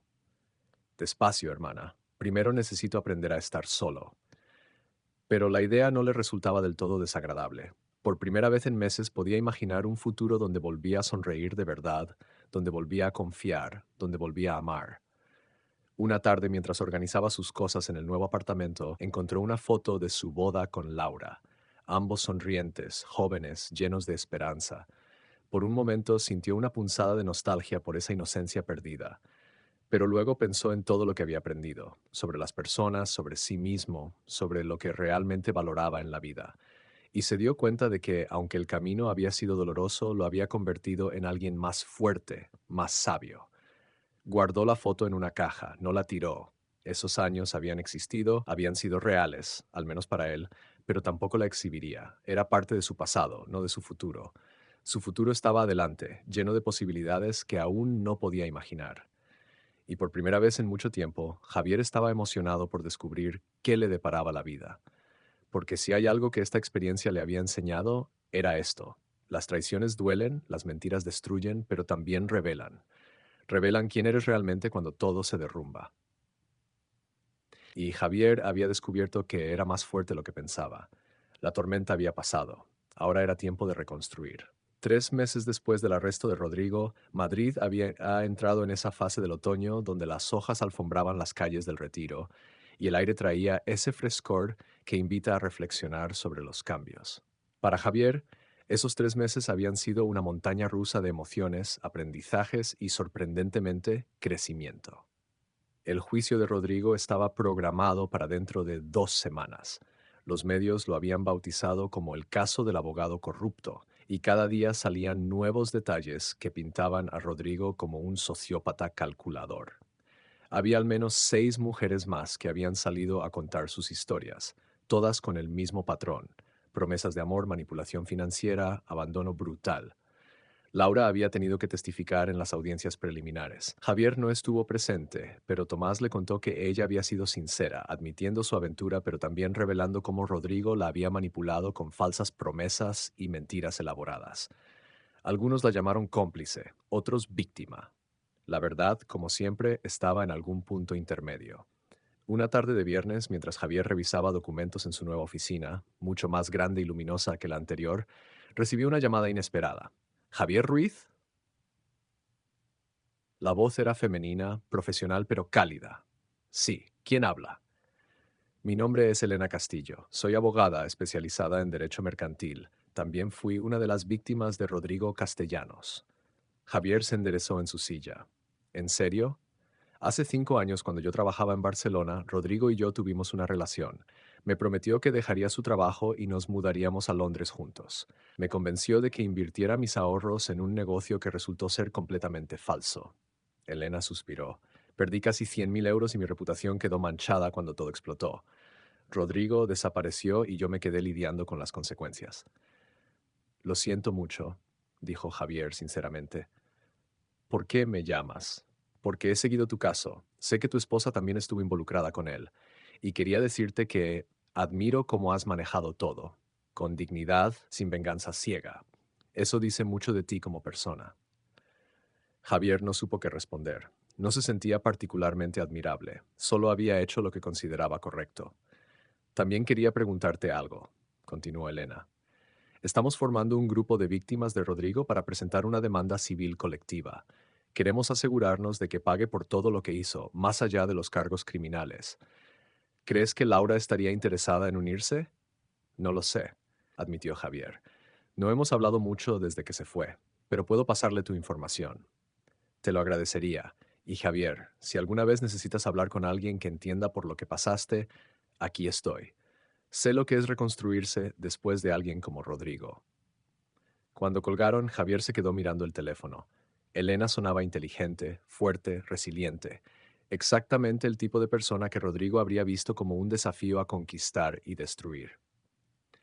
Despacio, hermana. Primero necesito aprender a estar solo. Pero la idea no le resultaba del todo desagradable. Por primera vez en meses podía imaginar un futuro donde volvía a sonreír de verdad, donde volvía a confiar, donde volvía a amar. Una tarde, mientras organizaba sus cosas en el nuevo apartamento, encontró una foto de su boda con Laura. Ambos sonrientes, jóvenes, llenos de esperanza. Por un momento sintió una punzada de nostalgia por esa inocencia perdida, pero luego pensó en todo lo que había aprendido, sobre las personas, sobre sí mismo, sobre lo que realmente valoraba en la vida, y se dio cuenta de que, aunque el camino había sido doloroso, lo había convertido en alguien más fuerte, más sabio. Guardó la foto en una caja, no la tiró. Esos años habían existido, habían sido reales, al menos para él, pero tampoco la exhibiría. Era parte de su pasado, no de su futuro. Su futuro estaba adelante, lleno de posibilidades que aún no podía imaginar. Y por primera vez en mucho tiempo, Javier estaba emocionado por descubrir qué le deparaba la vida. Porque si hay algo que esta experiencia le había enseñado, era esto. Las traiciones duelen, las mentiras destruyen, pero también revelan. Revelan quién eres realmente cuando todo se derrumba. Y Javier había descubierto que era más fuerte de lo que pensaba. La tormenta había pasado. Ahora era tiempo de reconstruir. 3 meses después del arresto de Rodrigo, Madrid ha entrado en esa fase del otoño donde las hojas alfombraban las calles del Retiro y el aire traía ese frescor que invita a reflexionar sobre los cambios. Para Javier, esos 3 meses habían sido una montaña rusa de emociones, aprendizajes y, sorprendentemente, crecimiento. El juicio de Rodrigo estaba programado para dentro de 2 semanas. Los medios lo habían bautizado como el caso del abogado corrupto, y cada día salían nuevos detalles que pintaban a Rodrigo como un sociópata calculador. Había al menos 6 mujeres más que habían salido a contar sus historias, todas con el mismo patrón: promesas de amor, manipulación financiera, abandono brutal. Laura había tenido que testificar en las audiencias preliminares. Javier no estuvo presente, pero Tomás le contó que ella había sido sincera, admitiendo su aventura, pero también revelando cómo Rodrigo la había manipulado con falsas promesas y mentiras elaboradas. Algunos la llamaron cómplice, otros víctima. La verdad, como siempre, estaba en algún punto intermedio. Una tarde de viernes, mientras Javier revisaba documentos en su nueva oficina, mucho más grande y luminosa que la anterior, recibió una llamada inesperada. ¿Javier Ruiz? La voz era femenina, profesional pero cálida. Sí, ¿quién habla? Mi nombre es Elena Castillo. Soy abogada especializada en derecho mercantil. También fui una de las víctimas de Rodrigo Castellanos. Javier se enderezó en su silla. ¿En serio? Hace 5 años, cuando yo trabajaba en Barcelona, Rodrigo y yo tuvimos una relación. Me prometió que dejaría su trabajo y nos mudaríamos a Londres juntos. Me convenció de que invirtiera mis ahorros en un negocio que resultó ser completamente falso. Elena suspiró. Perdí casi 100.000 euros y mi reputación quedó manchada cuando todo explotó. Rodrigo desapareció y yo me quedé lidiando con las consecuencias. Lo siento mucho, dijo Javier sinceramente. ¿Por qué me llamas? Porque he seguido tu caso. Sé que tu esposa también estuvo involucrada con él. Y quería decirte que admiro cómo has manejado todo, con dignidad, sin venganza ciega. Eso dice mucho de ti como persona. Javier no supo qué responder. No se sentía particularmente admirable, solo había hecho lo que consideraba correcto. También quería preguntarte algo, continuó Elena. Estamos formando un grupo de víctimas de Rodrigo para presentar una demanda civil colectiva. Queremos asegurarnos de que pague por todo lo que hizo, más allá de los cargos criminales. ¿Crees que Laura estaría interesada en unirse? No lo sé, admitió Javier. No hemos hablado mucho desde que se fue, pero puedo pasarle tu información. Te lo agradecería. Y Javier, si alguna vez necesitas hablar con alguien que entienda por lo que pasaste, aquí estoy. Sé lo que es reconstruirse después de alguien como Rodrigo. Cuando colgaron, Javier se quedó mirando el teléfono. Elena sonaba inteligente, fuerte, resiliente. Exactamente el tipo de persona que Rodrigo habría visto como un desafío a conquistar y destruir.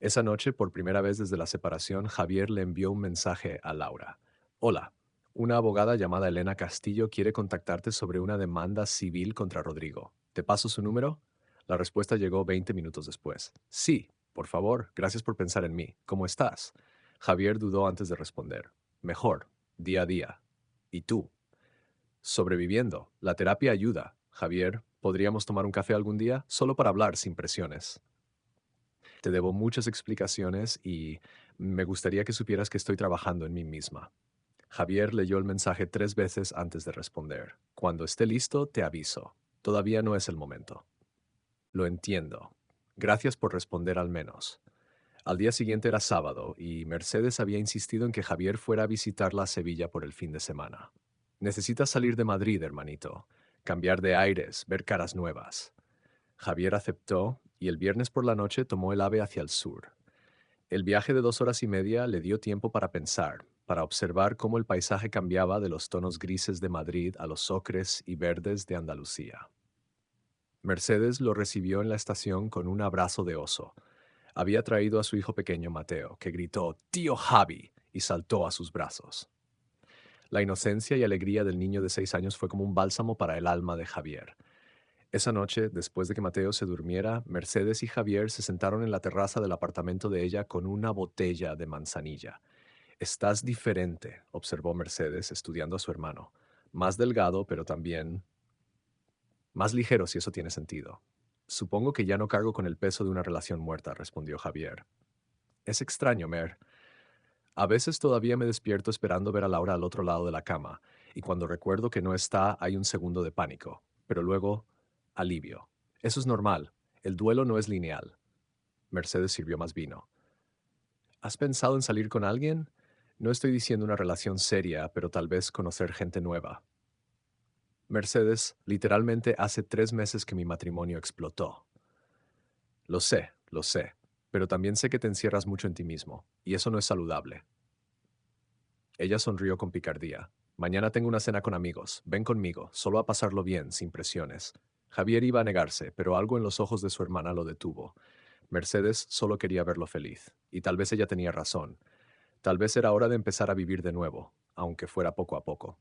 Esa noche, por primera vez desde la separación, Javier le envió un mensaje a Laura. Hola, una abogada llamada Elena Castillo quiere contactarte sobre una demanda civil contra Rodrigo. ¿Te paso su número? La respuesta llegó 20 minutos después. Sí, por favor, gracias por pensar en mí. ¿Cómo estás? Javier dudó antes de responder. Mejor, día a día. ¿Y tú? Sobreviviendo. La terapia ayuda. Javier, ¿podríamos tomar un café algún día? Solo para hablar sin presiones. Te debo muchas explicaciones y me gustaría que supieras que estoy trabajando en mí misma. Javier leyó el mensaje 3 veces antes de responder. Cuando esté listo, te aviso. Todavía no es el momento. Lo entiendo. Gracias por responder al menos. Al día siguiente era sábado y Mercedes había insistido en que Javier fuera a visitarla a Sevilla por el fin de semana. Necesitas salir de Madrid, hermanito. Cambiar de aires, ver caras nuevas. Javier aceptó y el viernes por la noche tomó el AVE hacia el sur. El viaje de 2 horas y media le dio tiempo para pensar, para observar cómo el paisaje cambiaba de los tonos grises de Madrid a los ocres y verdes de Andalucía. Mercedes lo recibió en la estación con un abrazo de oso. Había traído a su hijo pequeño Mateo, que gritó «¡Tío Javi!» y saltó a sus brazos. La inocencia y alegría del niño de 6 años fue como un bálsamo para el alma de Javier. Esa noche, después de que Mateo se durmiera, Mercedes y Javier se sentaron en la terraza del apartamento de ella con una botella de manzanilla. Estás diferente, observó Mercedes, estudiando a su hermano. Más delgado, pero también más ligero, si eso tiene sentido. Supongo que ya no cargo con el peso de una relación muerta, respondió Javier. Es extraño, Mer. A veces todavía me despierto esperando ver a Laura al otro lado de la cama, y cuando recuerdo que no está, hay un segundo de pánico, pero luego, alivio. Eso es normal. El duelo no es lineal. Mercedes sirvió más vino. ¿Has pensado en salir con alguien? No estoy diciendo una relación seria, pero tal vez conocer gente nueva. Mercedes, literalmente hace 3 meses que mi matrimonio explotó. Lo sé, pero también sé que te encierras mucho en ti mismo, y eso no es saludable. Ella sonrió con picardía. Mañana tengo una cena con amigos. Ven conmigo, solo a pasarlo bien, sin presiones. Javier iba a negarse, pero algo en los ojos de su hermana lo detuvo. Mercedes solo quería verlo feliz, y tal vez ella tenía razón. Tal vez era hora de empezar a vivir de nuevo, aunque fuera poco a poco.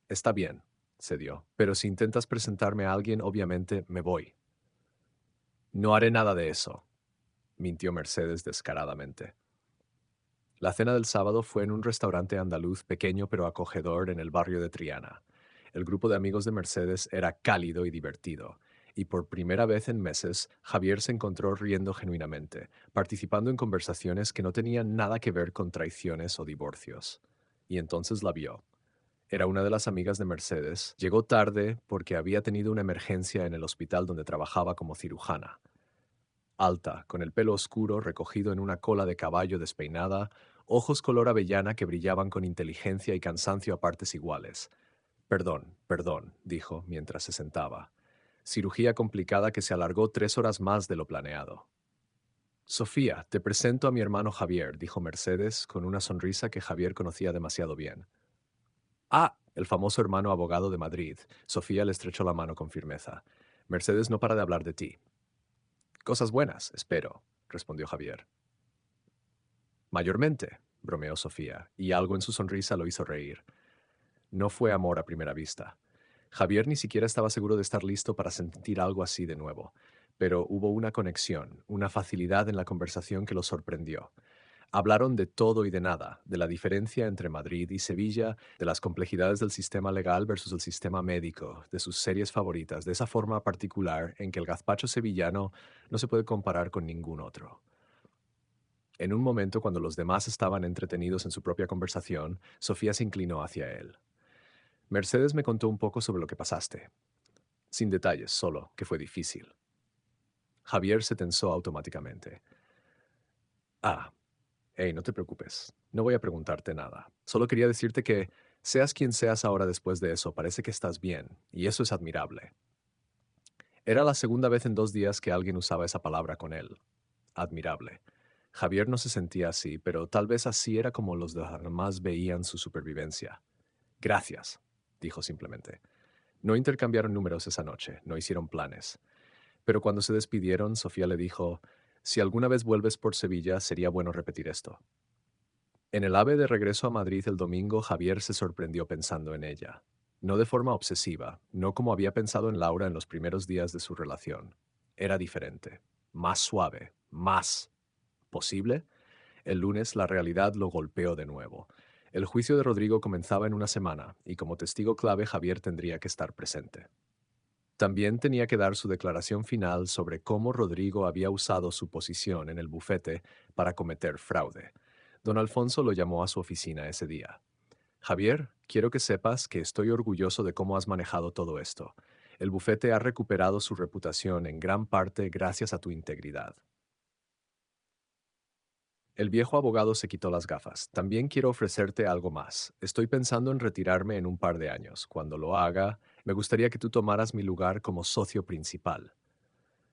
Está bien, cedió, pero si intentas presentarme a alguien, obviamente me voy. No haré nada de eso, mintió Mercedes descaradamente. La cena del sábado fue en un restaurante andaluz pequeño pero acogedor en el barrio de Triana. El grupo de amigos de Mercedes era cálido y divertido, y por primera vez en meses Javier se encontró riendo genuinamente, participando en conversaciones que no tenían nada que ver con traiciones o divorcios. Y entonces la vio. Era una de las amigas de Mercedes. Llegó tarde porque había tenido una emergencia en el hospital donde trabajaba como cirujana. Alta, con el pelo oscuro recogido en una cola de caballo despeinada, ojos color avellana que brillaban con inteligencia y cansancio a partes iguales. Perdón, perdón, dijo mientras se sentaba. Cirugía complicada que se alargó 3 horas más de lo planeado. Sofía, te presento a mi hermano Javier, dijo Mercedes con una sonrisa que Javier conocía demasiado bien. Ah, el famoso hermano abogado de Madrid. Sofía le estrechó la mano con firmeza. Mercedes no para de hablar de ti. Cosas buenas, espero, respondió Javier. Mayormente, bromeó Sofía, y algo en su sonrisa lo hizo reír. No fue amor a primera vista. Javier ni siquiera estaba seguro de estar listo para sentir algo así de nuevo, pero hubo una conexión, una facilidad en la conversación que lo sorprendió. Hablaron de todo y de nada, de la diferencia entre Madrid y Sevilla, de las complejidades del sistema legal versus el sistema médico, de sus series favoritas, de esa forma particular en que el gazpacho sevillano no se puede comparar con ningún otro. En un momento, cuando los demás estaban entretenidos en su propia conversación, Sofía se inclinó hacia él. Mercedes me contó un poco sobre lo que pasaste. Sin detalles, solo que fue difícil. Javier se tensó automáticamente. Ah, hey, no te preocupes. No voy a preguntarte nada. Solo quería decirte que, seas quien seas ahora después de eso, parece que estás bien, y eso es admirable. Era la segunda vez en 2 días que alguien usaba esa palabra con él. Admirable. Javier no se sentía así, pero tal vez así era como los demás veían su supervivencia. Gracias, dijo simplemente. No intercambiaron números esa noche, no hicieron planes. Pero cuando se despidieron, Sofía le dijo, si alguna vez vuelves por Sevilla, sería bueno repetir esto. En el AVE de regreso a Madrid el domingo, Javier se sorprendió pensando en ella. No de forma obsesiva, no como había pensado en Laura en los primeros días de su relación. Era diferente, más suave, más posible. El lunes la realidad lo golpeó de nuevo. El juicio de Rodrigo comenzaba en una semana, y como testigo clave Javier tendría que estar presente. También tenía que dar su declaración final sobre cómo Rodrigo había usado su posición en el bufete para cometer fraude. Don Alfonso lo llamó a su oficina ese día. Javier, quiero que sepas que estoy orgulloso de cómo has manejado todo esto. El bufete ha recuperado su reputación en gran parte gracias a tu integridad. El viejo abogado se quitó las gafas. También quiero ofrecerte algo más. Estoy pensando en retirarme en un par de años. Cuando lo haga, me gustaría que tú tomaras mi lugar como socio principal.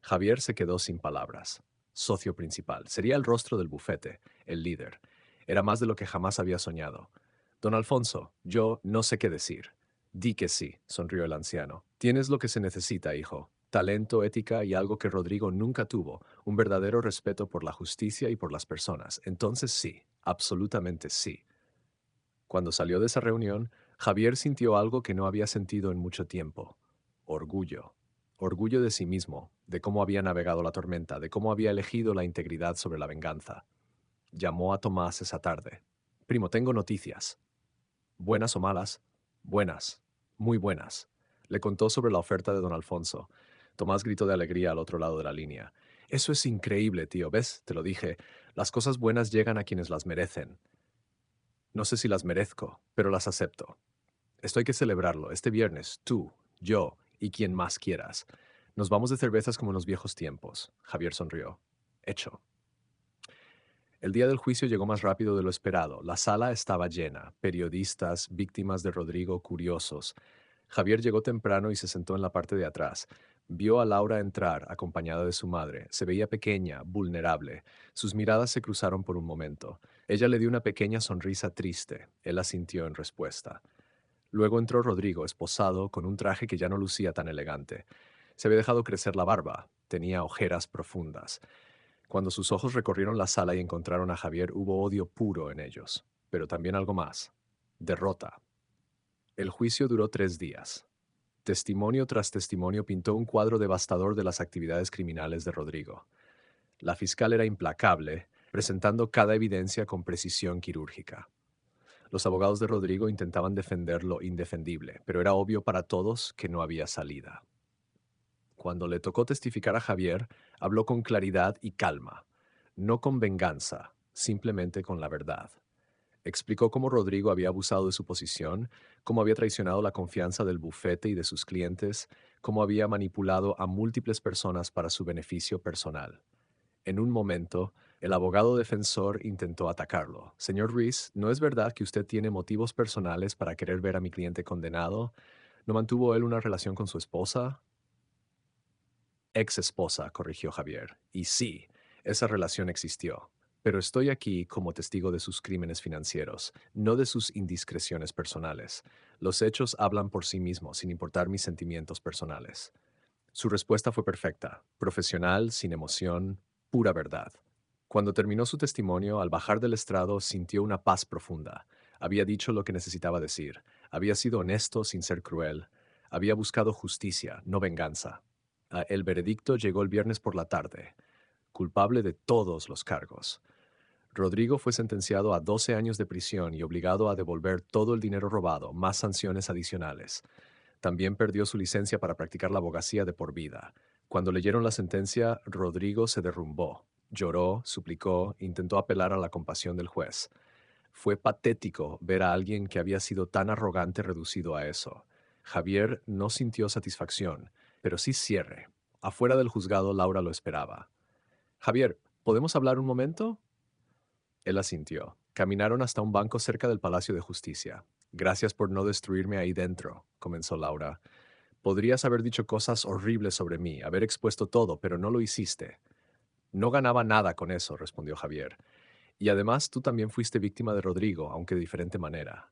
Javier se quedó sin palabras. Socio principal. Sería el rostro del bufete, el líder. Era más de lo que jamás había soñado. Don Alfonso, yo no sé qué decir. Di que sí, sonrió el anciano. Tienes lo que se necesita, hijo. Talento, ética y algo que Rodrigo nunca tuvo, un verdadero respeto por la justicia y por las personas. Entonces sí, absolutamente sí. Cuando salió de esa reunión, Javier sintió algo que no había sentido en mucho tiempo. Orgullo. Orgullo de sí mismo, de cómo había navegado la tormenta, de cómo había elegido la integridad sobre la venganza. Llamó a Tomás esa tarde. Primo, tengo noticias. ¿Buenas o malas? Buenas, muy buenas. Le contó sobre la oferta de don Alfonso. Tomás gritó de alegría al otro lado de la línea. Eso es increíble, tío. ¿Ves? Te lo dije. Las cosas buenas llegan a quienes las merecen. No sé si las merezco, pero las acepto. Esto hay que celebrarlo. Este viernes, tú, yo y quien más quieras. Nos vamos de cervezas como en los viejos tiempos. Javier sonrió. Hecho. El día del juicio llegó más rápido de lo esperado. La sala estaba llena. Periodistas, víctimas de Rodrigo, curiosos. Javier llegó temprano y se sentó en la parte de atrás. Vio a Laura entrar, acompañada de su madre. Se veía pequeña, vulnerable. Sus miradas se cruzaron por un momento. Ella le dio una pequeña sonrisa triste. Él asintió en respuesta. Luego entró Rodrigo, esposado, con un traje que ya no lucía tan elegante. Se había dejado crecer la barba. Tenía ojeras profundas. Cuando sus ojos recorrieron la sala y encontraron a Javier, hubo odio puro en ellos, pero también algo más. Derrota. El juicio duró 3 días. Testimonio tras testimonio pintó un cuadro devastador de las actividades criminales de Rodrigo. La fiscal era implacable, presentando cada evidencia con precisión quirúrgica. Los abogados de Rodrigo intentaban defender lo indefendible, pero era obvio para todos que no había salida. Cuando le tocó testificar a Javier, habló con claridad y calma, no con venganza, simplemente con la verdad. Explicó cómo Rodrigo había abusado de su posición, cómo había traicionado la confianza del bufete y de sus clientes, cómo había manipulado a múltiples personas para su beneficio personal. En un momento, el abogado defensor intentó atacarlo. Señor Ruiz, ¿no es verdad que usted tiene motivos personales para querer ver a mi cliente condenado? ¿No mantuvo él una relación con su esposa? Ex esposa, corrigió Javier. Y sí, esa relación existió. Pero estoy aquí como testigo de sus crímenes financieros, no de sus indiscreciones personales. Los hechos hablan por sí mismos, sin importar mis sentimientos personales. Su respuesta fue perfecta, profesional, sin emoción, pura verdad. Cuando terminó su testimonio, al bajar del estrado sintió una paz profunda. Había dicho lo que necesitaba decir. Había sido honesto sin ser cruel. Había buscado justicia, no venganza. El veredicto llegó el viernes por la tarde, culpable de todos los cargos. Rodrigo fue sentenciado a 12 años de prisión y obligado a devolver todo el dinero robado, más sanciones adicionales. También perdió su licencia para practicar la abogacía de por vida. Cuando leyeron la sentencia, Rodrigo se derrumbó. Lloró, suplicó, intentó apelar a la compasión del juez. Fue patético ver a alguien que había sido tan arrogante reducido a eso. Javier no sintió satisfacción, pero sí cierre. Afuera del juzgado, Laura lo esperaba. Javier, ¿podemos hablar un momento? Él asintió. Caminaron hasta un banco cerca del Palacio de Justicia. Gracias por no destruirme ahí dentro, comenzó Laura. Podrías haber dicho cosas horribles sobre mí, haber expuesto todo, pero no lo hiciste. No ganaba nada con eso, respondió Javier. Y además tú también fuiste víctima de Rodrigo, aunque de diferente manera.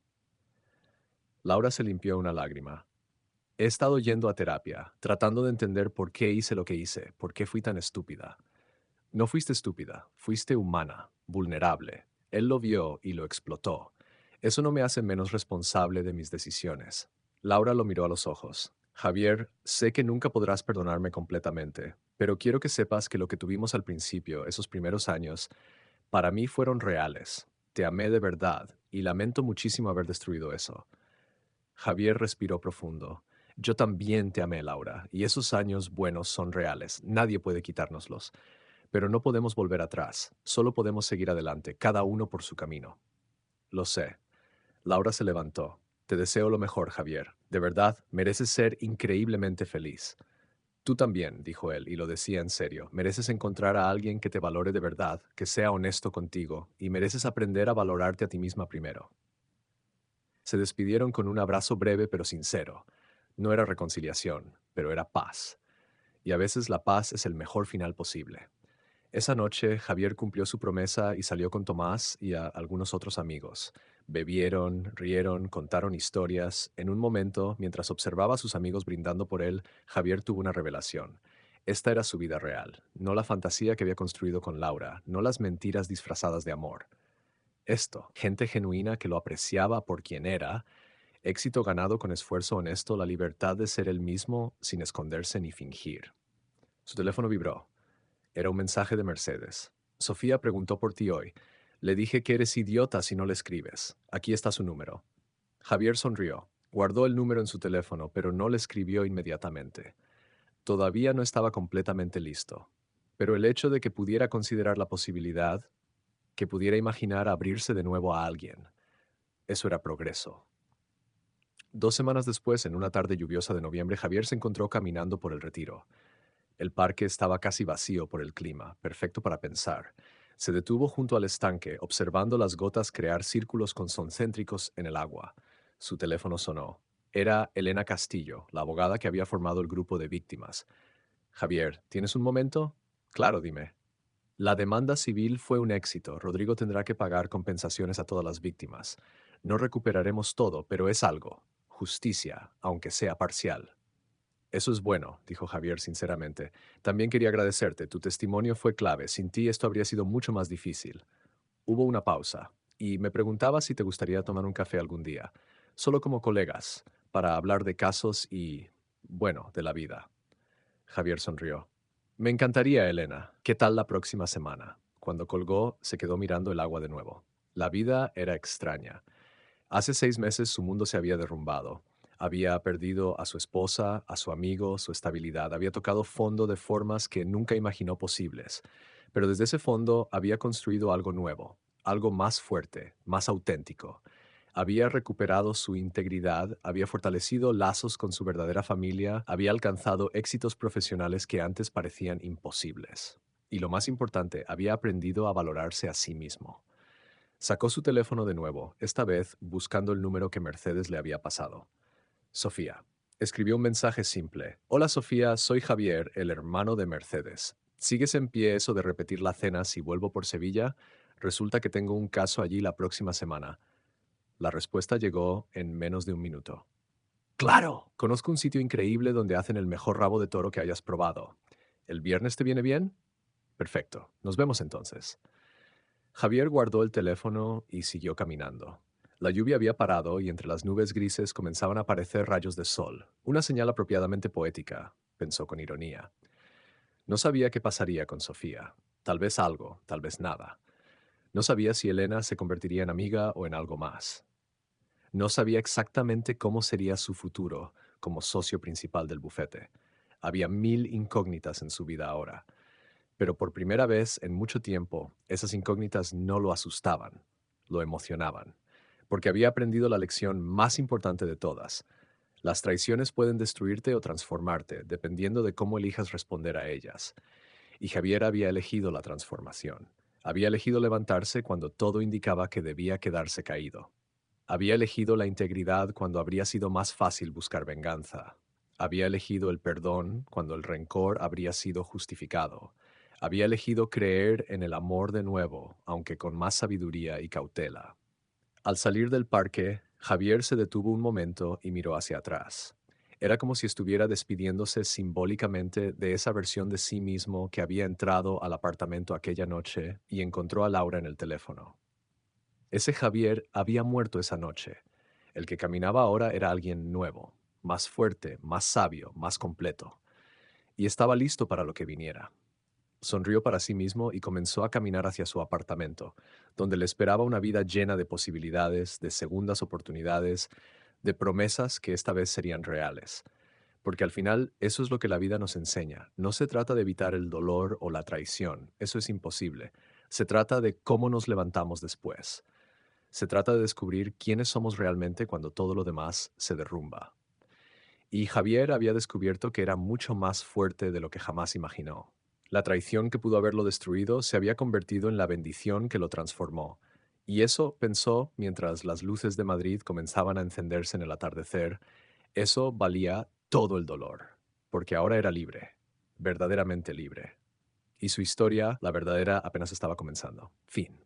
Laura se limpió una lágrima. He estado yendo a terapia, tratando de entender por qué hice lo que hice, por qué fui tan estúpida. No fuiste estúpida, fuiste humana, vulnerable. Él lo vio y lo explotó. Eso no me hace menos responsable de mis decisiones. Laura lo miró a los ojos. Javier, sé que nunca podrás perdonarme completamente, pero quiero que sepas que lo que tuvimos al principio, esos primeros años, para mí fueron reales. Te amé de verdad y lamento muchísimo haber destruido eso. Javier respiró profundo. Yo también te amé, Laura, y esos años buenos son reales. Nadie puede quitárnoslos. Pero no podemos volver atrás. Solo podemos seguir adelante, cada uno por su camino. Lo sé. Laura se levantó. Te deseo lo mejor, Javier. De verdad, mereces ser increíblemente feliz. Tú también, dijo él, y lo decía en serio. Mereces encontrar a alguien que te valore de verdad, que sea honesto contigo, y mereces aprender a valorarte a ti misma primero. Se despidieron con un abrazo breve pero sincero. No era reconciliación, pero era paz. Y a veces la paz es el mejor final posible. Esa noche, Javier cumplió su promesa y salió con Tomás y a algunos otros amigos. Bebieron, rieron, contaron historias. En un momento, mientras observaba a sus amigos brindando por él, Javier tuvo una revelación. Esta era su vida real, no la fantasía que había construido con Laura, no las mentiras disfrazadas de amor. Esto, gente genuina que lo apreciaba por quien era, éxito ganado con esfuerzo honesto, la libertad de ser él mismo sin esconderse ni fingir. Su teléfono vibró. Era un mensaje de Mercedes. Sofía preguntó por ti hoy. Le dije que eres idiota si no le escribes. Aquí está su número. Javier sonrió. Guardó el número en su teléfono, pero no le escribió inmediatamente. Todavía no estaba completamente listo. Pero el hecho de que pudiera considerar la posibilidad, que pudiera imaginar abrirse de nuevo a alguien, Eso era progreso. 2 semanas después, en una tarde lluviosa de noviembre, Javier se encontró caminando por el Retiro. El parque estaba casi vacío por el clima, perfecto para pensar. Se detuvo junto al estanque, observando las gotas crear círculos concéntricos en el agua. Su teléfono sonó. Era Elena Castillo, la abogada que había formado el grupo de víctimas. Javier, ¿tienes un momento? Claro, dime. La demanda civil fue un éxito. Rodrigo tendrá que pagar compensaciones a todas las víctimas. No recuperaremos todo, pero es algo. Justicia, aunque sea parcial. Eso es bueno, dijo Javier sinceramente. También quería agradecerte. Tu testimonio fue clave. Sin ti esto habría sido mucho más difícil. Hubo una pausa, y me preguntaba si te gustaría tomar un café algún día, solo como colegas, para hablar de casos y, bueno, de la vida. Javier sonrió. Me encantaría, Elena. ¿Qué tal la próxima semana? Cuando colgó, se quedó mirando el agua de nuevo. La vida era extraña. Hace 6 meses su mundo se había derrumbado. Había perdido a su esposa, a su amigo, su estabilidad. Había tocado fondo de formas que nunca imaginó posibles. Pero desde ese fondo había construido algo nuevo, algo más fuerte, más auténtico. Había recuperado su integridad, había fortalecido lazos con su verdadera familia, había alcanzado éxitos profesionales que antes parecían imposibles. Y lo más importante, había aprendido a valorarse a sí mismo. Sacó su teléfono de nuevo, esta vez buscando el número que Mercedes le había pasado. Sofía. Escribió un mensaje simple. Hola Sofía, soy Javier, el hermano de Mercedes. ¿Sigues en pie eso de repetir la cena si vuelvo por Sevilla? Resulta que tengo un caso allí la próxima semana. La respuesta llegó en menos de un minuto. ¡Claro! Conozco un sitio increíble donde hacen el mejor rabo de toro que hayas probado. ¿El viernes te viene bien? Perfecto. Nos vemos entonces. Javier guardó el teléfono y siguió caminando. La lluvia había parado y entre las nubes grises comenzaban a aparecer rayos de sol, una señal apropiadamente poética, pensó con ironía. No sabía qué pasaría con Sofía. Tal vez algo, tal vez nada. No sabía si Elena se convertiría en amiga o en algo más. No sabía exactamente cómo sería su futuro como socio principal del bufete. Había 1000 incógnitas en su vida ahora. Pero por primera vez en mucho tiempo, esas incógnitas no lo asustaban, lo emocionaban, porque había aprendido la lección más importante de todas. Las traiciones pueden destruirte o transformarte, dependiendo de cómo elijas responder a ellas. Y Javier había elegido la transformación. Había elegido levantarse cuando todo indicaba que debía quedarse caído. Había elegido la integridad cuando habría sido más fácil buscar venganza. Había elegido el perdón cuando el rencor habría sido justificado. Había elegido creer en el amor de nuevo, aunque con más sabiduría y cautela. Al salir del parque, Javier se detuvo un momento y miró hacia atrás. Era como si estuviera despidiéndose simbólicamente de esa versión de sí mismo que había entrado al apartamento aquella noche y encontró a Laura en el teléfono. Ese Javier había muerto esa noche. El que caminaba ahora era alguien nuevo, más fuerte, más sabio, más completo, y estaba listo para lo que viniera. Sonrió para sí mismo y comenzó a caminar hacia su apartamento, donde le esperaba una vida llena de posibilidades, de segundas oportunidades, de promesas que esta vez serían reales. Porque al final eso es lo que la vida nos enseña. No se trata de evitar el dolor o la traición, eso es imposible. Se trata de cómo nos levantamos después. Se trata de descubrir quiénes somos realmente cuando todo lo demás se derrumba. Y Javier había descubierto que era mucho más fuerte de lo que jamás imaginó. La traición que pudo haberlo destruido se había convertido en la bendición que lo transformó. Y eso, pensó, mientras las luces de Madrid comenzaban a encenderse en el atardecer, eso valía todo el dolor, porque ahora era libre, verdaderamente libre. Y su historia, la verdadera, apenas estaba comenzando. Fin.